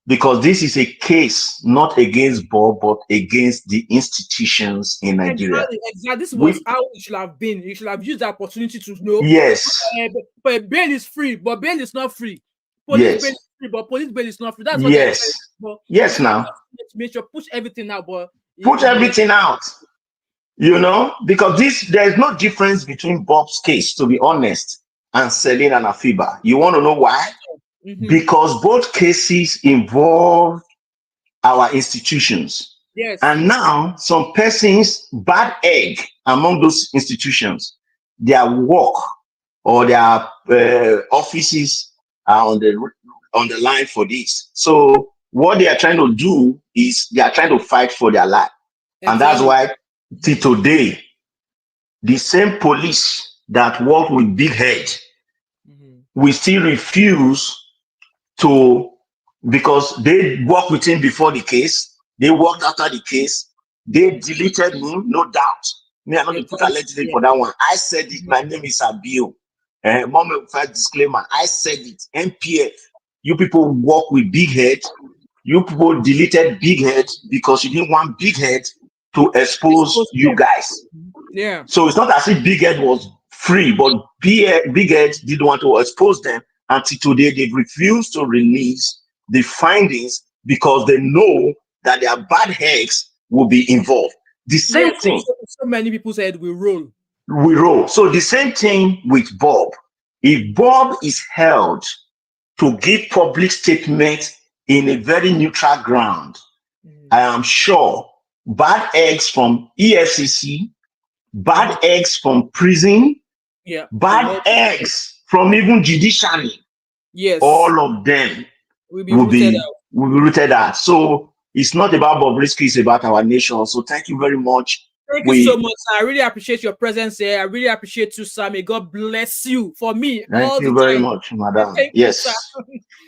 because this is a case not against Bob, but against the institutions in Nigeria. Exactly. This was how it should have been. You should have used the opportunity to know. Yes. But bail is free, but bail is not free. Police bail is free, but police bail is not free. That's what yes, now. Make sure push everything out, but put everything out. You know, because there is no difference between Bob's case, to be honest, and Celine and Afiba. You want to know why? Because both cases involve our institutions. Yes. And now some persons, bad egg among those institutions, their work or their offices are on the line for this. So what they are trying to do is they are trying to fight for their life. Exactly. And that's why till today, the same police that work with Big Head, we still refuse to, because they worked with him before the case, they worked after the case, they deleted him, no doubt. Me, I'm not going to put allegedly for that one. I said it, my name is Abiyo. Moment first disclaimer, I said it, MPF. You people work with Big Head, you people deleted Big Head because you didn't want Big Head to expose you guys. Yeah. So it's not as if Big Head was free, but Big Head didn't want to expose them. Until today, they've refused to release the findings because they know that their bad eggs will be involved. The same thing. So many people said we roll. We roll. So the same thing with Bob. If Bob is held to give public statement in a very neutral ground, I am sure bad eggs from EFCC, bad eggs from prison, bad eggs from even judiciary, all of them will be rooted out. So it's not about Bobrisky, it's about our nation. So thank you very much. Thank you so much. I really appreciate your presence here. I really appreciate you, Sam. May God bless you for me. Thank you very much, madam. Yes.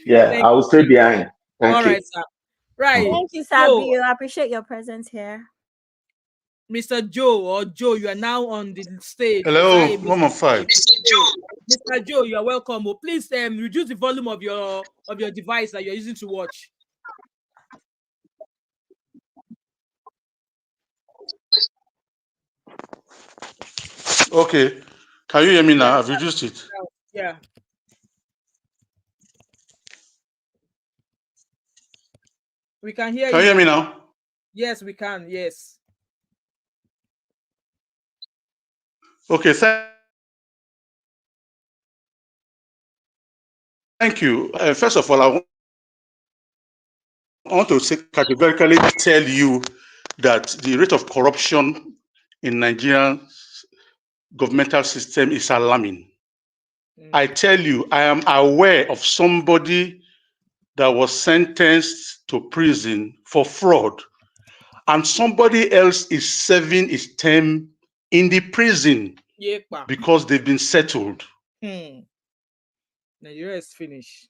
I will stay behind. Thank you. All right, sir. Right. Thank you, Sabi. I appreciate your presence here. Mr. Joe or Joe, you are now on the stage. Hello, Sorry, Mom of Five. Mr. Joe, you are welcome. Oh, please reduce the volume of your device that you're using to watch. Okay. Can you hear me now? I've reduced it. Yeah. We can hear you. Can you hear me now? Yes, we can. Yes. Okay. Thank you. First of all, I want to categorically tell you that the rate of corruption in Nigerian governmental system is alarming. I tell you, I am aware of somebody that was sentenced to prison for fraud, and somebody else is serving his term in the prison because they've been settled. Nigeria is finished.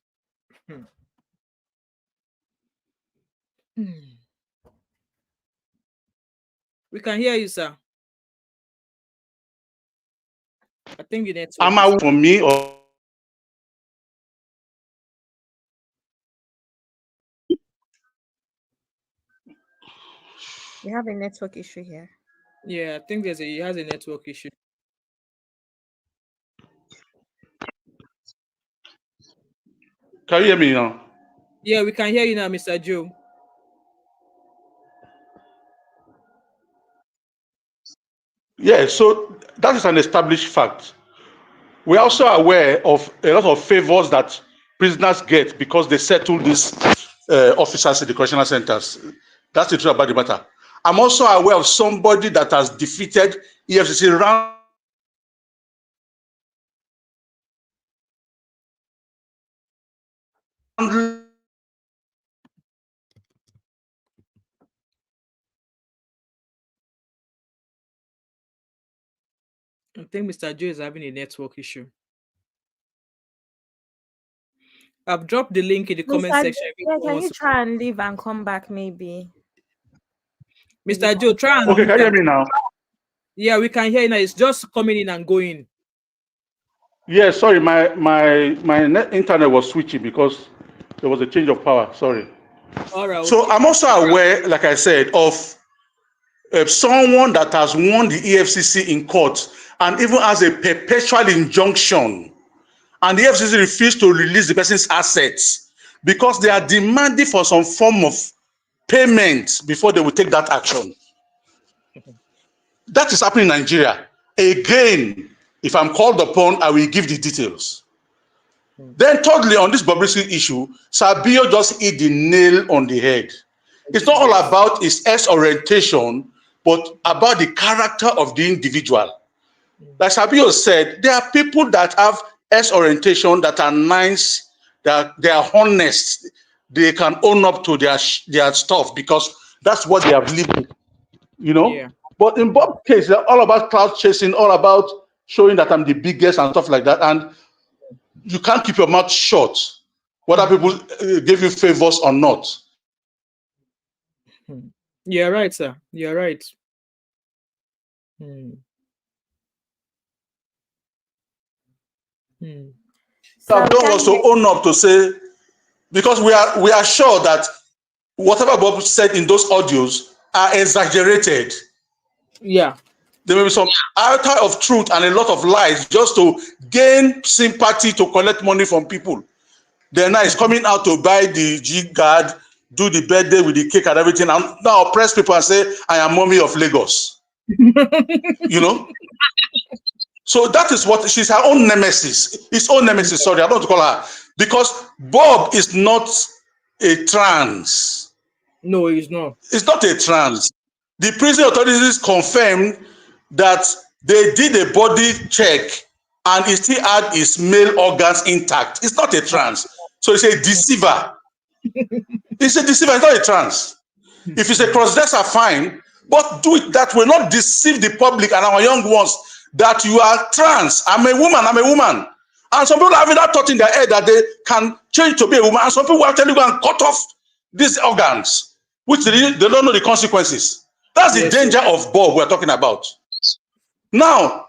We can hear you, sir. I think the network. Am I for me or? We have a network issue here. Yeah, I think he has a network issue. Can you hear me now? Yeah, we can hear you now, Mr. Joe. Yeah, so that is an established fact. We're also aware of a lot of favors that prisoners get because they settle these officers in the correctional centers. That's the truth about the matter. I'm also aware of somebody that has defeated EFCC round. I think Mr. Joe is having a network issue. I've dropped the link in the comment section. Can you try and leave and come back, maybe? Mr. Joe, try and okay, can you hear me now? Yeah, we can hear you now. It's just coming in and going. Yeah, sorry, my internet was switching because there was a change of power. Sorry. All right. So I'm also aware, like I said, of someone that has won the EFCC in court and even has a perpetual injunction, and the EFCC refused to release the person's assets because they are demanding for some form of payment before they will take that action. That is happening in Nigeria. Again, if I'm called upon, I will give the details. Then thirdly, on this Bobrisky issue, Sabio just hit the nail on the head. It's not all about his orientation, but about the character of the individual. Like Sabio said, there are people that have orientation that are nice, that they are honest, they can own up to their stuff because that's what they have lived with, you know. Yeah. But in Bob's case, they're all about cloud chasing, all about showing that I'm the biggest and stuff like that. And you can't keep your mouth shut, whether people give you favors or not. You're right, sir. You're right. Sabio was to own up to say, because we are sure that whatever Bob said in those audios are exaggerated. Yeah. There may be some iota of truth and a lot of lies just to gain sympathy, to collect money from people. Then now he's coming out to buy the G card, do the birthday with the cake and everything, and now oppress people and say, I am mommy of Lagos. You know? So that is what she's her own nemesis, his own nemesis. Sorry, I don't want to call her, because Bob is not a trans. No, he's not. It's not a trans. The prison authorities confirmed that they did a body check and he still had his male organs intact. It's not a trans. So it's a deceiver. It's a deceiver, it's not a trans. If it's a cross-dresser, fine, but do it that way, not deceive the public and our young ones that you are trans. I'm a woman. And some people are having that thought in their head that they can change to be a woman, and some people are telling you go and cut off these organs, which they don't know the consequences. That's the danger of Bob we're talking about. Now,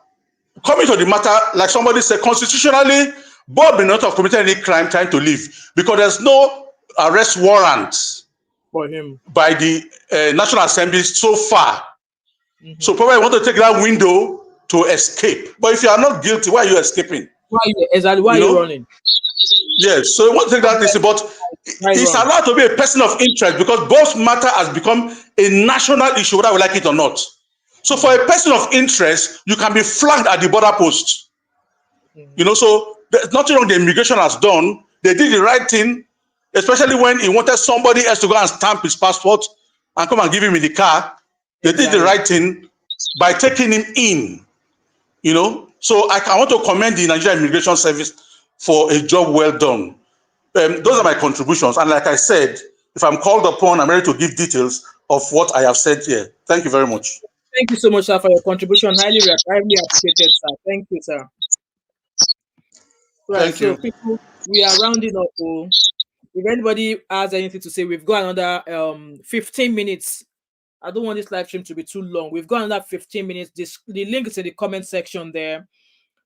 coming to the matter, like somebody said, constitutionally, Bob may not have committed any crime trying to leave because there's no arrest warrant for him by the National Assembly so far. So probably want to take that window to escape. But if you are not guilty, why are you escaping? Why are you running? Yes, so you want to take that listen, but it's allowed to be a person of interest because Bob's matter has become a national issue, whether we like it or not. So for a person of interest, you can be flagged at the border post. So there's nothing wrong the immigration has done. They did the right thing, especially when he wanted somebody else to go and stamp his passport and come and give him in the car. They did the right thing by taking him in. So I want to commend the Nigerian Immigration Service for a job well done. Those are my contributions. And like I said, if I'm called upon, I'm ready to give details of what I have said here. Thank you very much. Thank you so much, sir, for your contribution. Highly appreciated, sir. Thank you, sir. Right, Thank you. People, we are rounding up. If anybody has anything to say, we've got another 15 minutes. I don't want this live stream to be too long. We've got another 15 minutes. The link is in the comment section there.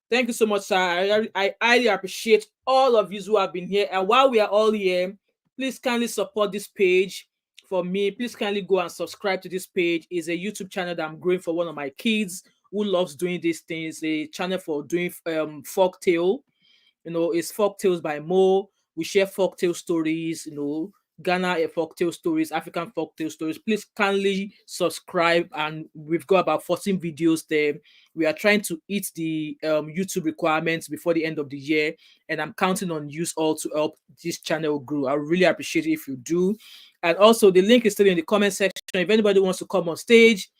Thank you so much, sir. I highly appreciate all of you who have been here. And while we are all here, please kindly support this page for me. Please kindly go and subscribe to this page. It's a YouTube channel that I'm growing for one of my kids who loves doing these things. A channel for doing folk tale. It's folk tales by Mo. We share folk tale stories, Ghana folk tale stories, African folk tale stories. Please kindly subscribe, and we've got about 14 videos there. We are trying to hit the YouTube requirements before the end of the year, and I'm counting on you all to help this channel grow. I really appreciate it if you do. And also, the link is still in the comment section. If anybody wants to come on stage,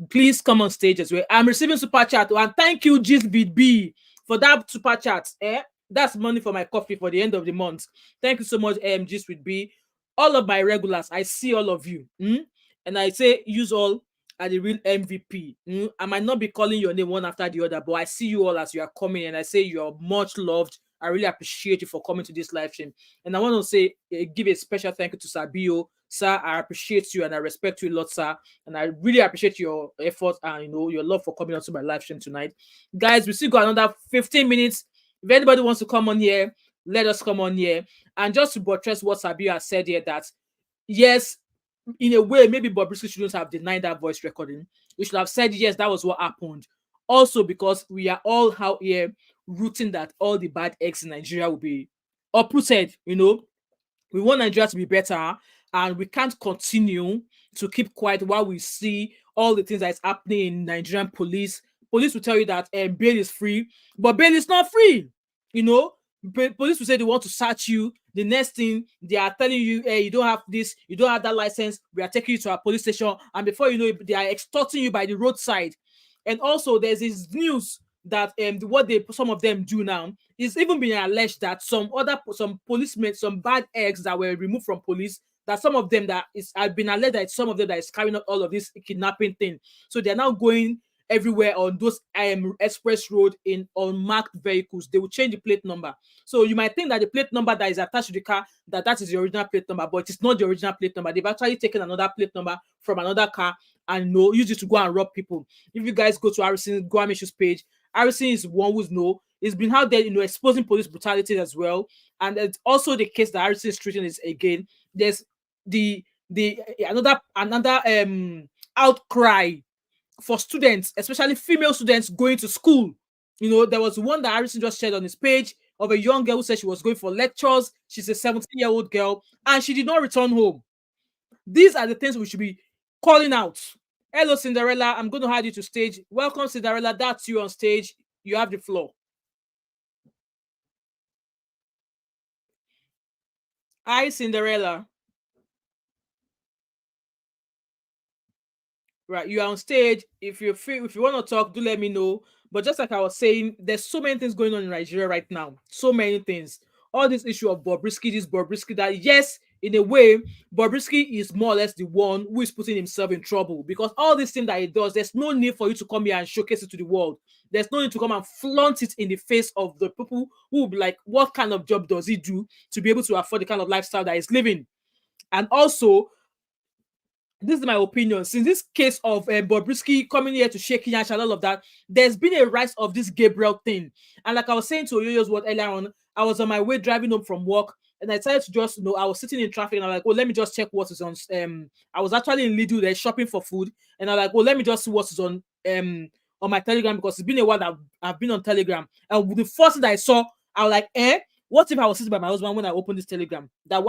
please come on stage as well. I'm receiving super chat, and thank you, GSBB, for that super chat. That's money for my coffee for the end of the month. Thank you so much, Gist with B. All of my regulars, I see all of you. And I say, use all are the real MVP. I might not be calling your name one after the other, but I see you all as you are coming, and I say you are much loved. I really appreciate you for coming to this live stream. And I want to say, give a special thank you to Sabio. Sir, I appreciate you and I respect you a lot, sir. And I really appreciate your effort and your love for coming onto my live stream tonight. Guys, we still got another 15 minutes. If anybody wants to come on here, let us come on here. And just to buttress what Sabia has said here, that yes, in a way, maybe Bobrisky shouldn't have denied that voice recording. We should have said, yes, that was what happened. Also, because we are all out here rooting that all the bad eggs in Nigeria will be uprooted. We want Nigeria to be better, and we can't continue to keep quiet while we see all the things that is happening in Nigerian police. Police will tell you that bail is free, but bail is not free. Police will say they want to search you. The next thing, they are telling you, hey, you don't have this, you don't have that license. We are taking you to our police station. And before you know it, they are extorting you by the roadside. And also, there's this news that some of them do now is even being alleged that some policemen, some bad eggs that were removed from police, that some of them have been alleged that some of them that is carrying out all of this kidnapping thing. So they're now going everywhere on those express road in unmarked vehicles. They will change the plate number. So you might think that the plate number that is attached to the car, that is the original plate number, but it's not the original plate number. They've actually taken another plate number from another car and use it to go and rob people. If you guys go to Harrison Guamishu's page, Harrison is one who's it's been out there, exposing police brutality as well. And it's also the case that Harrison is treating is again. There's another outcry for students, especially female students going to school. There was one that Harrison just shared on his page of a young girl who said she was going for lectures. She's a 17-year-old girl, and she did not return home. These are the things we should be calling out. Hello, Cinderella. I'm going to add you to stage. Welcome, Cinderella. That's you on stage. You have the floor. Hi, Cinderella. Right, you are on stage. If you want to talk, do let me know. But just like I was saying, there's so many things going on in Nigeria right now. So many things. All this issue of Bobrisky, that, yes, in a way, Bobrisky is more or less the one who is putting himself in trouble, because all these things that he does, there's no need for you to come here and showcase it to the world. There's no need to come and flaunt it in the face of the people who will be like, what kind of job does he do to be able to afford the kind of lifestyle that he's living? And also, this is my opinion. Since this case of Bobrisky coming here to shake Yash and all of that, there's been a rise of this Gabriel thing. And like I was saying to Oyoyo's word earlier on, I was on my way driving home from work, and I decided to just, I was sitting in traffic, and I'm like, oh, let me just check what is on. I was actually in Lidl there shopping for food, and I'm like, oh, let me just see what is on my Telegram, because it's been a while that I've been on Telegram. And the first thing that I saw, I was like, what if I was sitting by my husband when I opened this Telegram? That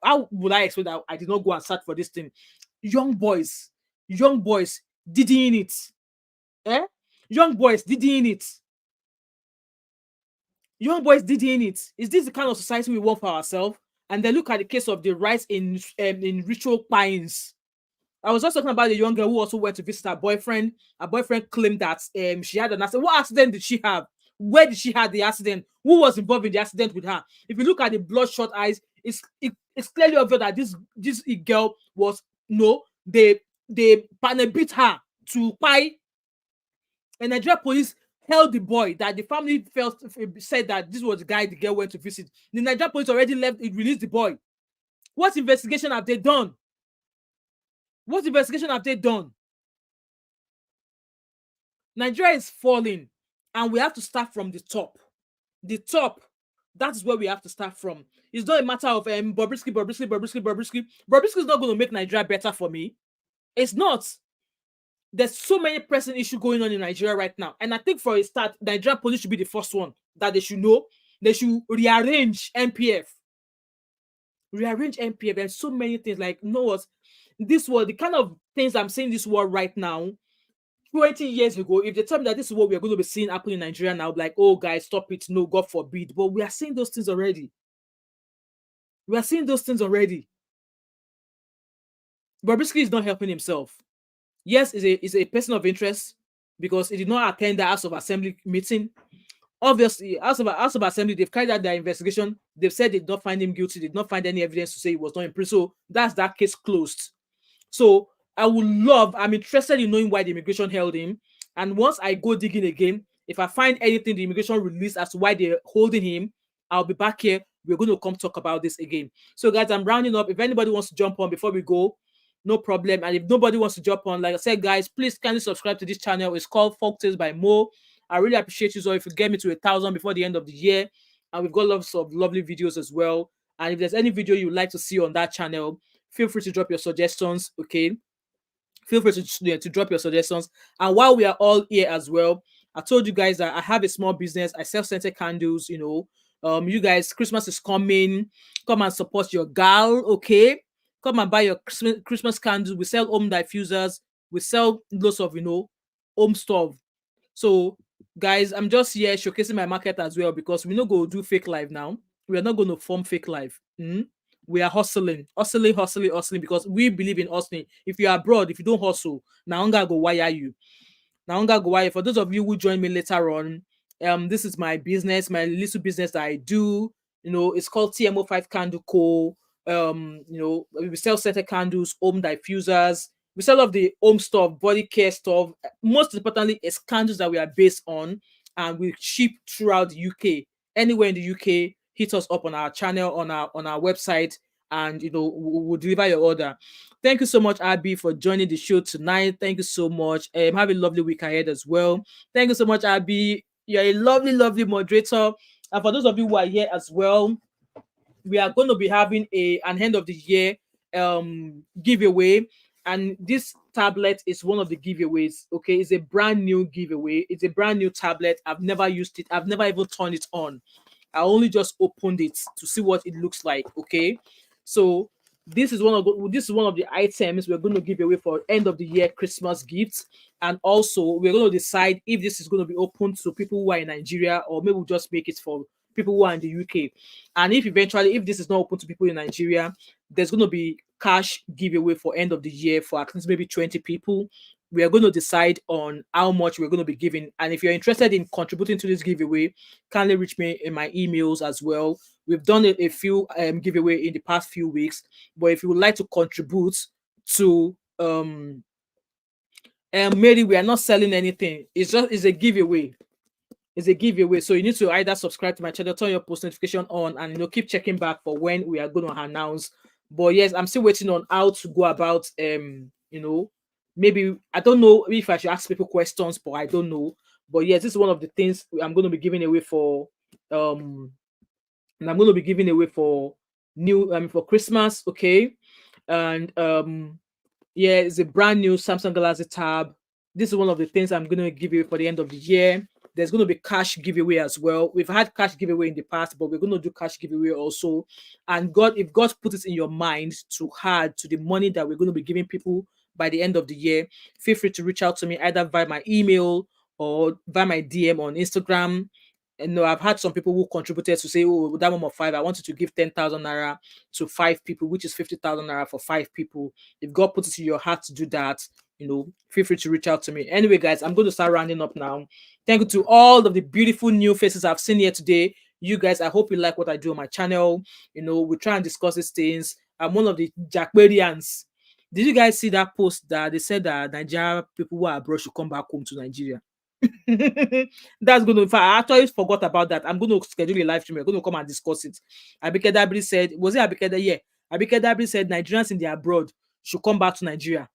how would I expect that I did not go and search for this thing? Young boys DDing it. Young boys DDing it. Young boys DDing it. Is this the kind of society we want for ourselves? And then look at the case of the rise in ritual pines. I was just talking about the young girl who also went to visit her boyfriend. Her boyfriend claimed that she had an accident. What accident did she have? Where did she have the accident? Who was involved in the accident with her? If you look at the bloodshot eyes, it's clearly obvious that this girl was they beat her to pie. And Nigeria police held the boy that the family said that this was the guy the girl went to visit. The Nigeria police already released the boy. What investigation have they done? What investigation have they done? Nigeria is falling, and we have to start from the top. The top. That is where we have to start from. It's not a matter of Bobrisky. Bobrisky is not going to make Nigeria better for me. It's not. There's so many pressing issues going on in Nigeria right now. And I think for a start, Nigeria police should be the first one that they should know. They should rearrange NPF. Rearrange NPF. There's so many things like, this was the kind of things I'm saying this world right now. 20 years ago, if they tell me that this is what we're going to be seeing happen in Nigeria now, like, oh, guys, stop it. No, God forbid. But we are seeing those things already. Bobrisky is not helping himself. Yes, is a person of interest because he did not attend the House of Assembly meeting. Obviously, House of Assembly, they've carried out their investigation. They've said they did not find him guilty. They did not find any evidence to say he was not in prison. So that's that case closed. So I'm interested in knowing why the immigration held him. And once I go digging again, if I find anything the immigration released as to why they're holding him, I'll be back here. We're going to come talk about this again. So guys, I'm rounding up. If anybody wants to jump on before we go, no problem. And if nobody wants to jump on, like I said, guys, please kindly subscribe to this channel. It's called Folktales by Mo. I really appreciate you. So if you get me to 1,000 before the end of the year, and we've got lots of lovely videos as well. And if there's any video you would like to see on that channel, feel free to drop your suggestions. Okay, feel free to drop your suggestions. And while we are all here as well, I told you guys that I have a small business. I sell scented candles. You guys, Christmas is coming. Come and support your gal. Okay. Come and buy your Christmas candles. We sell home diffusers. We sell lots of, home stuff. So, guys, I'm just here showcasing my market as well because we're not going to do fake live now. We are not going to form fake live. We are hustling because we believe in hustling. If you're abroad, if you don't hustle, now I'm gonna go wire you. For those of you who join me later on, this is my business, my little business that I do. It's called TMO5 Candle Co. We sell scented candles, home diffusers. We sell all of the home stuff, body care stuff. Most importantly, it's candles that we are based on, and we ship throughout the UK. Anywhere in the UK, hit us up on our channel, on our website, and we'll deliver your order. Thank you so much, Abby, for joining the show tonight. Thank you so much. Have a lovely week ahead as well. Thank you so much, Abby. You're a lovely, lovely moderator. And for those of you who are here as well, we are going to be having an end of the year giveaway, and this tablet is one of the giveaways. Okay, it's a brand new giveaway. It's a brand new tablet. I've never used it. I've never even turned it on. I only just opened it to see what it looks like. Okay, so this is one of the items we're going to give away for end of the year Christmas gifts, and also we're going to decide if this is going to be open to people who are in Nigeria, or maybe we'll just make it for people who are in the UK. And if this is not open to people in Nigeria, there's going to be cash giveaway for end of the year for at least maybe 20 people. We are going to decide on how much we're going to be giving. And if you're interested in contributing to this giveaway, kindly reach me in my emails as well. We've done a few giveaway in the past few weeks, but if you would like to contribute to Mary, we are not selling anything. It's a giveaway. It's a giveaway. So you need to either subscribe to my channel, turn your post notification on, and keep checking back for when we are going to announce. But yes, I'm still waiting on how to go about you know, maybe I don't know if I should ask people questions, but I don't know. But yes, this is one of the things I'm going to be giving away for and I'm going to be giving away for for Christmas, okay? And yeah, it's a brand new Samsung Galaxy Tab. This is one of the things I'm going to give you for the end of the year. There's going to be cash giveaway as well. We've had cash giveaway in the past, but we're going to do cash giveaway also. And if God put it in your mind to add to the money that we're going to be giving people by the end of the year, feel free to reach out to me either via my email or via my DM on Instagram. And no, I've had some people who contributed to say, oh, that of 5, I wanted to give 10,000 naira to 5 people, which is 50,000 naira for 5 people. If God puts it in your heart to do that, feel free to reach out to me. Anyway, guys, I'm going to start rounding up now. Thank you to all of the beautiful new faces I've seen here today. You guys, I hope you like what I do on my channel. We try and discuss these things. I'm one of the Jackberians. Did you guys see that post that they said that Nigeria people who are abroad should come back home to Nigeria? That's going to, in fact, I actually forgot about that. I'm going to schedule a live stream. We're going to come and discuss it. Abike Dabri said, was it Abike Dabri? Yeah. Abike Dabri said Nigerians in the abroad should come back to Nigeria.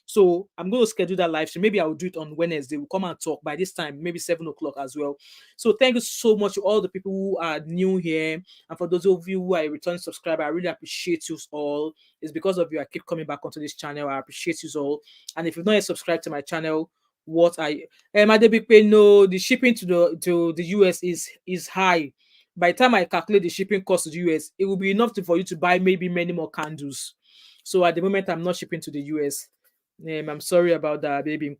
So I'm going to schedule that live stream. Maybe I will do it on Wednesday. We'll come and talk by this time, maybe 7 o'clock as well. So thank you so much to all the people who are new here. And for those of you who are a returning subscriber, I really appreciate you all. It's because of you I keep coming back onto this channel. I appreciate you all. And if you've not yet subscribed to my channel, what are you? No, the shipping to the US is high. By the time I calculate the shipping cost to the US, it will be enough for you to buy maybe many more candles. So at the moment, I'm not shipping to the US. I'm sorry about that, baby.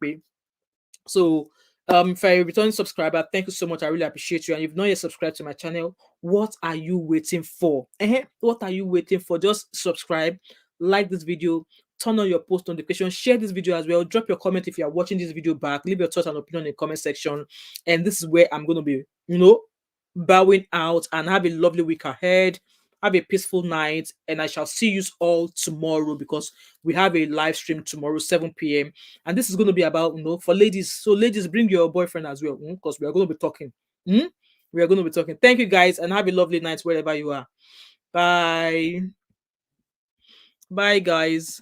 So if you're a returning subscriber, thank you so much. I really appreciate you. And if you've not yet subscribed to my channel, what are you waiting for? What are you waiting for? Just subscribe, like this video, turn on your post notification, share this video as well. Drop your comment if you are watching this video back. Leave your thoughts and opinion in the comment section. And this is where I'm going to be, bowing out, and have a lovely week ahead. Have a peaceful night, and I shall see you all tomorrow because we have a live stream tomorrow, 7 p.m. And this is going to be about, for ladies. So ladies, bring your boyfriend as well, because we are going to be talking. We are going to be talking. Thank you, guys, and have a lovely night wherever you are. Bye. Bye, guys.